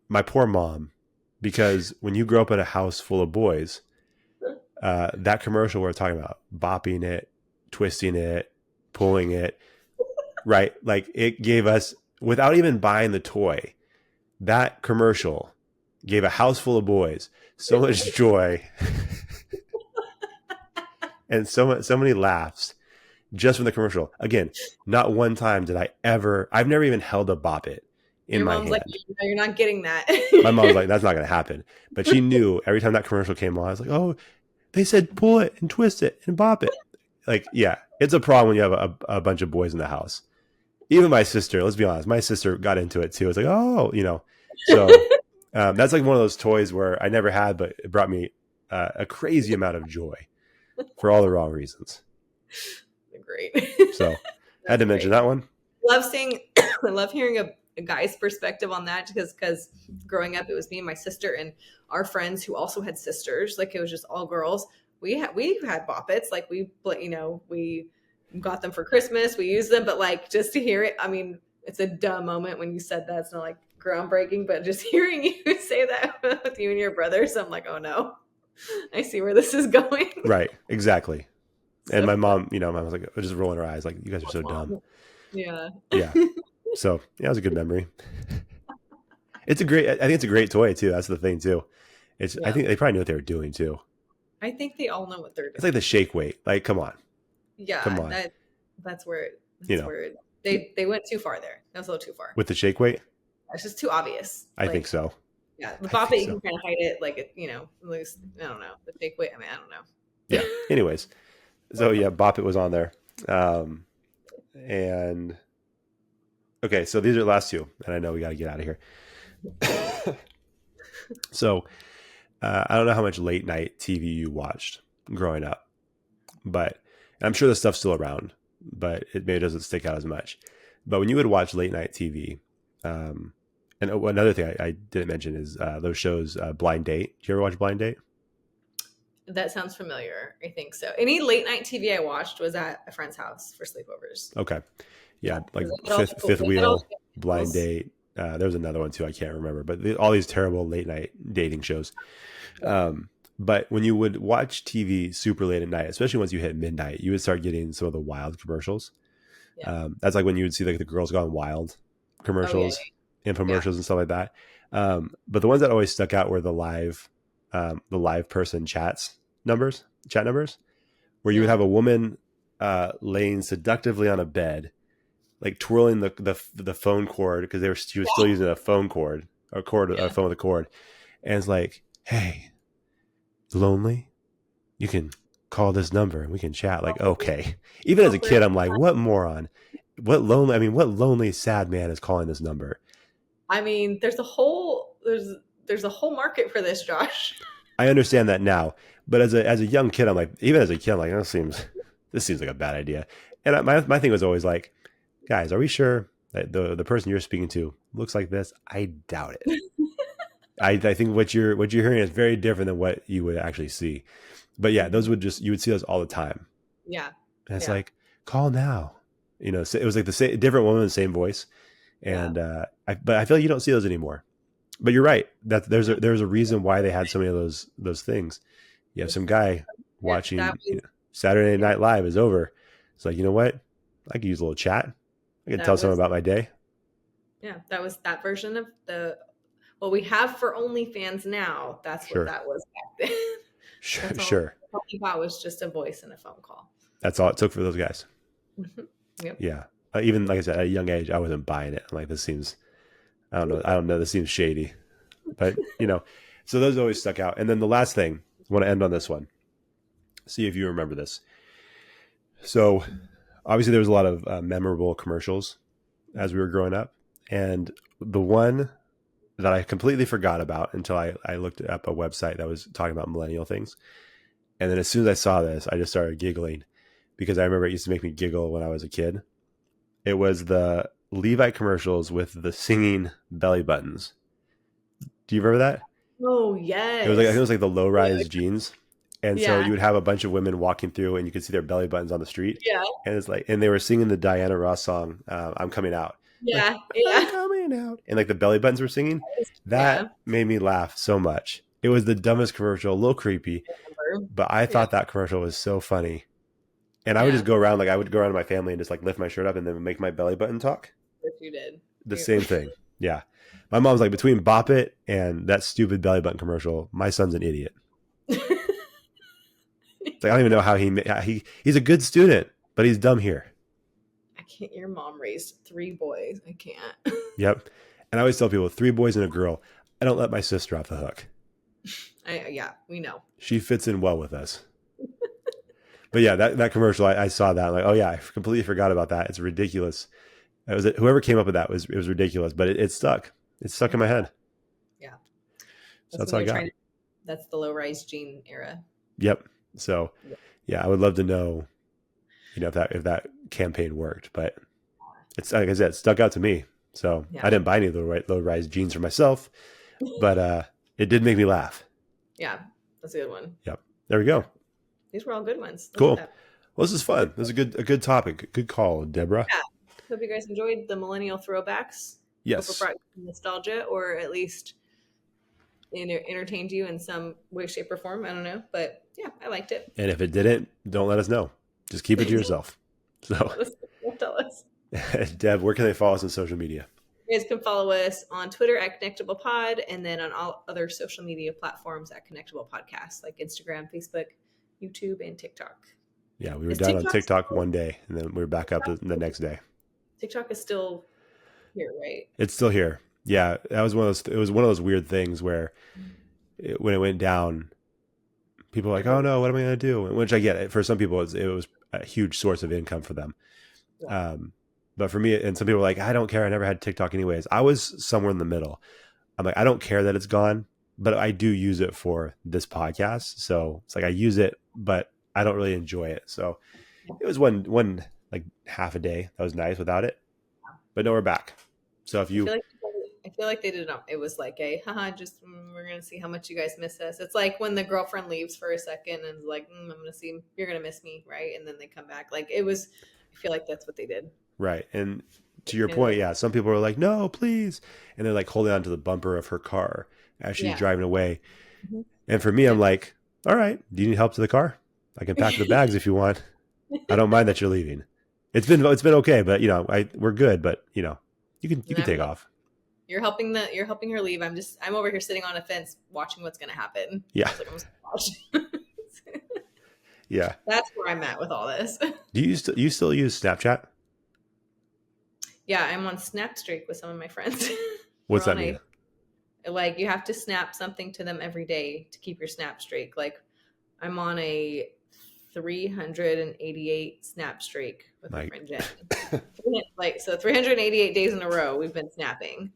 my poor mom, because when you grow up in a house full of boys, that commercial we're talking about, bopping it, twisting it, pulling it, right? Like, it gave us, without even buying the toy, that commercial gave a house full of boys so much joy and so many laughs just from the commercial. Again, not one time did I've never even held a Bop It in my hand. Your mom's like, no, you're not getting that. My mom's like, that's not going to happen. But she knew every time that commercial came on, I was like, oh, they said pull it and twist it and bop it. Like, yeah, it's a problem when you have a bunch of boys in the house. Even my sister, let's be honest, my sister got into it too. It's like, oh, so that's like one of those toys where I never had, but it brought me a crazy amount of joy for all the wrong reasons. Great. So I had to mention that one. I love hearing a guy's perspective on that, because growing up, it was me and my sister and our friends who also had sisters. Like, it was just all girls. We had Bop Its. Like, we got them for Christmas. We used them, but like, just to hear it, I mean, it's a dumb moment when you said that. It's not like groundbreaking, but just hearing you say that with you and your brothers, I'm like, oh no, I see where this is going. Right. Exactly. And my mom, my mom was like, just rolling her eyes, like, you guys are so dumb. Yeah. Yeah. So yeah, it was a good memory. I think it's a great toy too. That's the thing too. I think they probably knew what they were doing too. I think they all know what they're doing. It's like the shake weight. Like, come on. Yeah. Come on. That's where they went too far there. That was a little too far. With the shake weight? It's just too obvious. I think so. Yeah. The Bop It, you can kind of hide it, like, at least, I don't know. The shake weight, I mean, I don't know. Yeah. Anyways. So yeah, Bop It was on there. And okay, so these are the last two, and I know we got to get out of here. So I don't know how much late night TV you watched growing up, but I'm sure the stuff's still around, but it maybe doesn't stick out as much. But when you would watch late night TV, and another thing I didn't mention is those shows, Blind Date. Did you ever watch Blind Date? That sounds familiar. I think so. Any late night TV I watched was at a friend's house for sleepovers. Okay. Yeah. Like Fifth Wheel, Blind Date. There was another one too. I can't remember, but all these terrible late night dating shows. But when you would watch TV super late at night, especially once you hit midnight, you would start getting some of the wild commercials. Yeah. That's like when you would see like the Girls Gone Wild commercials, infomercials and stuff like that. But the ones that always stuck out were the live person chat numbers, where you would have a woman laying seductively on a bed, like twirling the phone cord, because she was still using a phone cord, a phone with a cord, and it's like, hey, lonely, you can call this number and we can chat. Like, okay. Even as a kid, I'm like, what moron? What lonely sad man is calling this number? I mean, there's a whole market for this, Josh. I understand that now, but as a young kid, I'm like, even as a kid, I'm like, this seems like a bad idea. And my thing was always like, guys, are we sure that the person you're speaking to looks like this? I doubt it. I think what you're hearing is very different than what you would actually see. But yeah, those would you would see those all the time. Yeah. And it's Yeah. like, call now. You know, so it was like the same different woman, the same voice. And but I feel like you don't see those anymore. But you're right. That there's a reason why they had so many of those things. You have some guy That watching, was, Saturday Night Live is over. It's like, you know what? I could use a little chat. I could tell someone about my day. Yeah, that was that version of what we have for OnlyFans now. That's what that was back then. Sure. All we got was just a voice and a phone call. That's all it took for those guys. Mm-hmm. Yep. Yeah. Even like I said, at a young age, I wasn't buying it. I'm like, this seems, I don't know. This seems shady, but so those always stuck out. And then the last thing, I want to end on this one. See if you remember this. So obviously there was a lot of memorable commercials as we were growing up. And the one that I completely forgot about until I looked up a website that was talking about millennial things. And then as soon as I saw this, I just started giggling because I remember it used to make me giggle when I was a kid. It was the Levi commercials with the singing belly buttons. Do you remember that? Oh, yes. It was like, I think it was like the low-rise jeans. And so you would have a bunch of women walking through and you could see their belly buttons on the street. Yeah. And it's like, and they were singing the Diana Ross song, I'm Coming Out. Yeah. Like, I'm coming out. And like the belly buttons were singing. That made me laugh so much. It was the dumbest commercial, a little creepy, but I thought that commercial was so funny. And I would just go around, like I would go around to my family and just like lift my shirt up and then make my belly button talk. If you did. The same thing. Yeah. My mom's like, between Bop It and that stupid belly button commercial, my son's an idiot. Like, I don't even know how he's a good student, but he's dumb here. I can't. Your mom raised 3 boys. I can't. Yep. And I always tell people, 3 boys and a girl, I don't let my sister off the hook. Yeah, we know. She fits in well with us. But yeah, that commercial, I saw that. I'm like, oh yeah, I completely forgot about that. It's ridiculous. Whoever came up with that it was ridiculous, but it stuck. It stuck in my head. Yeah. So that's all I got. That's the low-rise jean era. Yep. So yeah, I would love to know, if that campaign worked, but it's like I said, it stuck out to me. So I didn't buy any of the low-rise jeans for myself, but it did make me laugh. Yeah, that's a good one. Yep. There we go. These were all good ones. Cool. Well, this is fun. This is a good topic. Good call, Deborah. Yeah. Hope you guys enjoyed the Millennial Throwbacks. Yes. Hope it brought nostalgia, or at least entertained you in some way, shape, or form. I don't know, but yeah, I liked it. And if it didn't, don't let us know. Just keep it to yourself. So don't tell us. Deb, where can they follow us on social media? You guys can follow us on Twitter at Connectable Pod, and then on all other social media platforms at Connectable Podcast, like Instagram, Facebook, YouTube, and TikTok. Yeah, we were down on TikTok one day, and then we were back up the next day. TikTok is still here, right? It's still here. Yeah, that was it was one of those weird things where when it went down, people were like, oh no, what am I going to do? Which I get it. For some people, it was a huge source of income for them. Yeah. But for me, and some people were like, I don't care. I never had TikTok anyways. I was somewhere in the middle. I'm like, I don't care that it's gone, but I do use it for this podcast. So it's like I use it, but I don't really enjoy it. So it was one like half a day. That was nice without it. But no, we're back. So if you... I feel like they did not. It was like we're going to see how much you guys miss us. It's like when the girlfriend leaves for a second and is like, I'm going to see, you're going to miss me, right? And then they come back. Like I feel like that's what they did. Right. And to your point, yeah, some people are like, no, please. And they're like holding on to the bumper of her car as she's driving away. Mm-hmm. And for me, I'm like, all right, do you need help to the car? I can pack the bags if you want. I don't mind that you're leaving. It's been okay, but we're good, but you can take off. You're helping her leave. I'm over here sitting on a fence watching what's going to happen. Yeah. Like, I'm just watch. Yeah. That's where I'm at with all this. Do you still use Snapchat? Yeah, I'm on Snap Streak with some of my friends. What's that mean? Like you have to snap something to them every day to keep your Snap Streak. Like I'm on a 388 Snap Streak with my friend Jen. So 388 days in a row we've been snapping.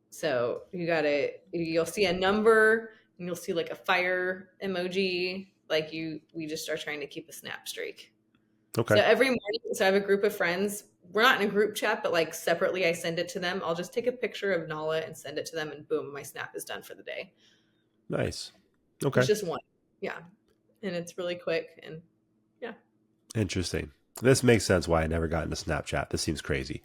So you'll see a number and you'll see like a fire emoji. Like we just are trying to keep a snap streak. Okay. So every morning, so I have a group of friends. We're not in a group chat, but like separately, I send it to them. I'll just take a picture of Nala and send it to them, and boom, my snap is done for the day. Nice. Okay. It's just one. Yeah. And it's really quick. And yeah. Interesting. This makes sense why I never got into Snapchat. This seems crazy.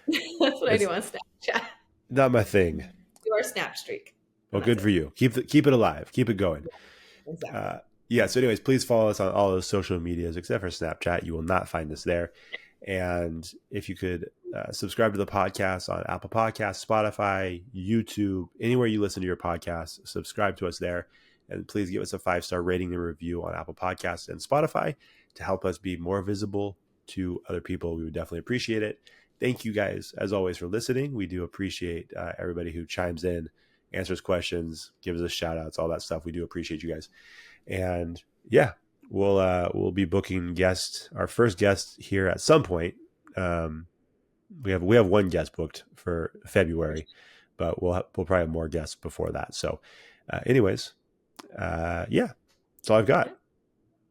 That's what I do on Snapchat. Not my thing. Do our snap streak. Well, good for you. Keep it alive. Keep it going. Yeah, exactly. Yeah. So anyways, please follow us on all those social medias except for Snapchat. You will not find us there. And if you could subscribe to the podcast on Apple Podcasts, Spotify, YouTube, anywhere you listen to your podcast, subscribe to us there. And please give us a 5-star rating and review on Apple Podcasts and Spotify to help us be more visible to other people. We would definitely appreciate it. Thank you guys, as always, for listening. We do appreciate everybody who chimes in, answers questions, gives us shout outs, all that stuff. We do appreciate you guys. And yeah, we'll be booking our first guest here at some point. We have one guest booked for February, but we'll probably have more guests before that. So anyways, yeah, that's all I've got.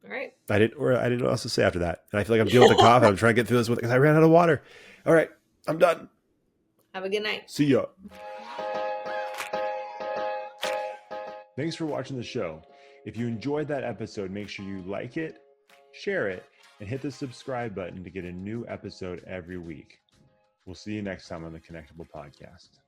All right. I didn't know what else to say after that. And I feel like I'm dealing with a cough. I'm trying to get through this because I ran out of water. All right, I'm done. Have a good night. See ya. Thanks for watching the show. If you enjoyed that episode, make sure you like it, share it, and hit the subscribe button to get a new episode every week. We'll see you next time on the Connectable podcast.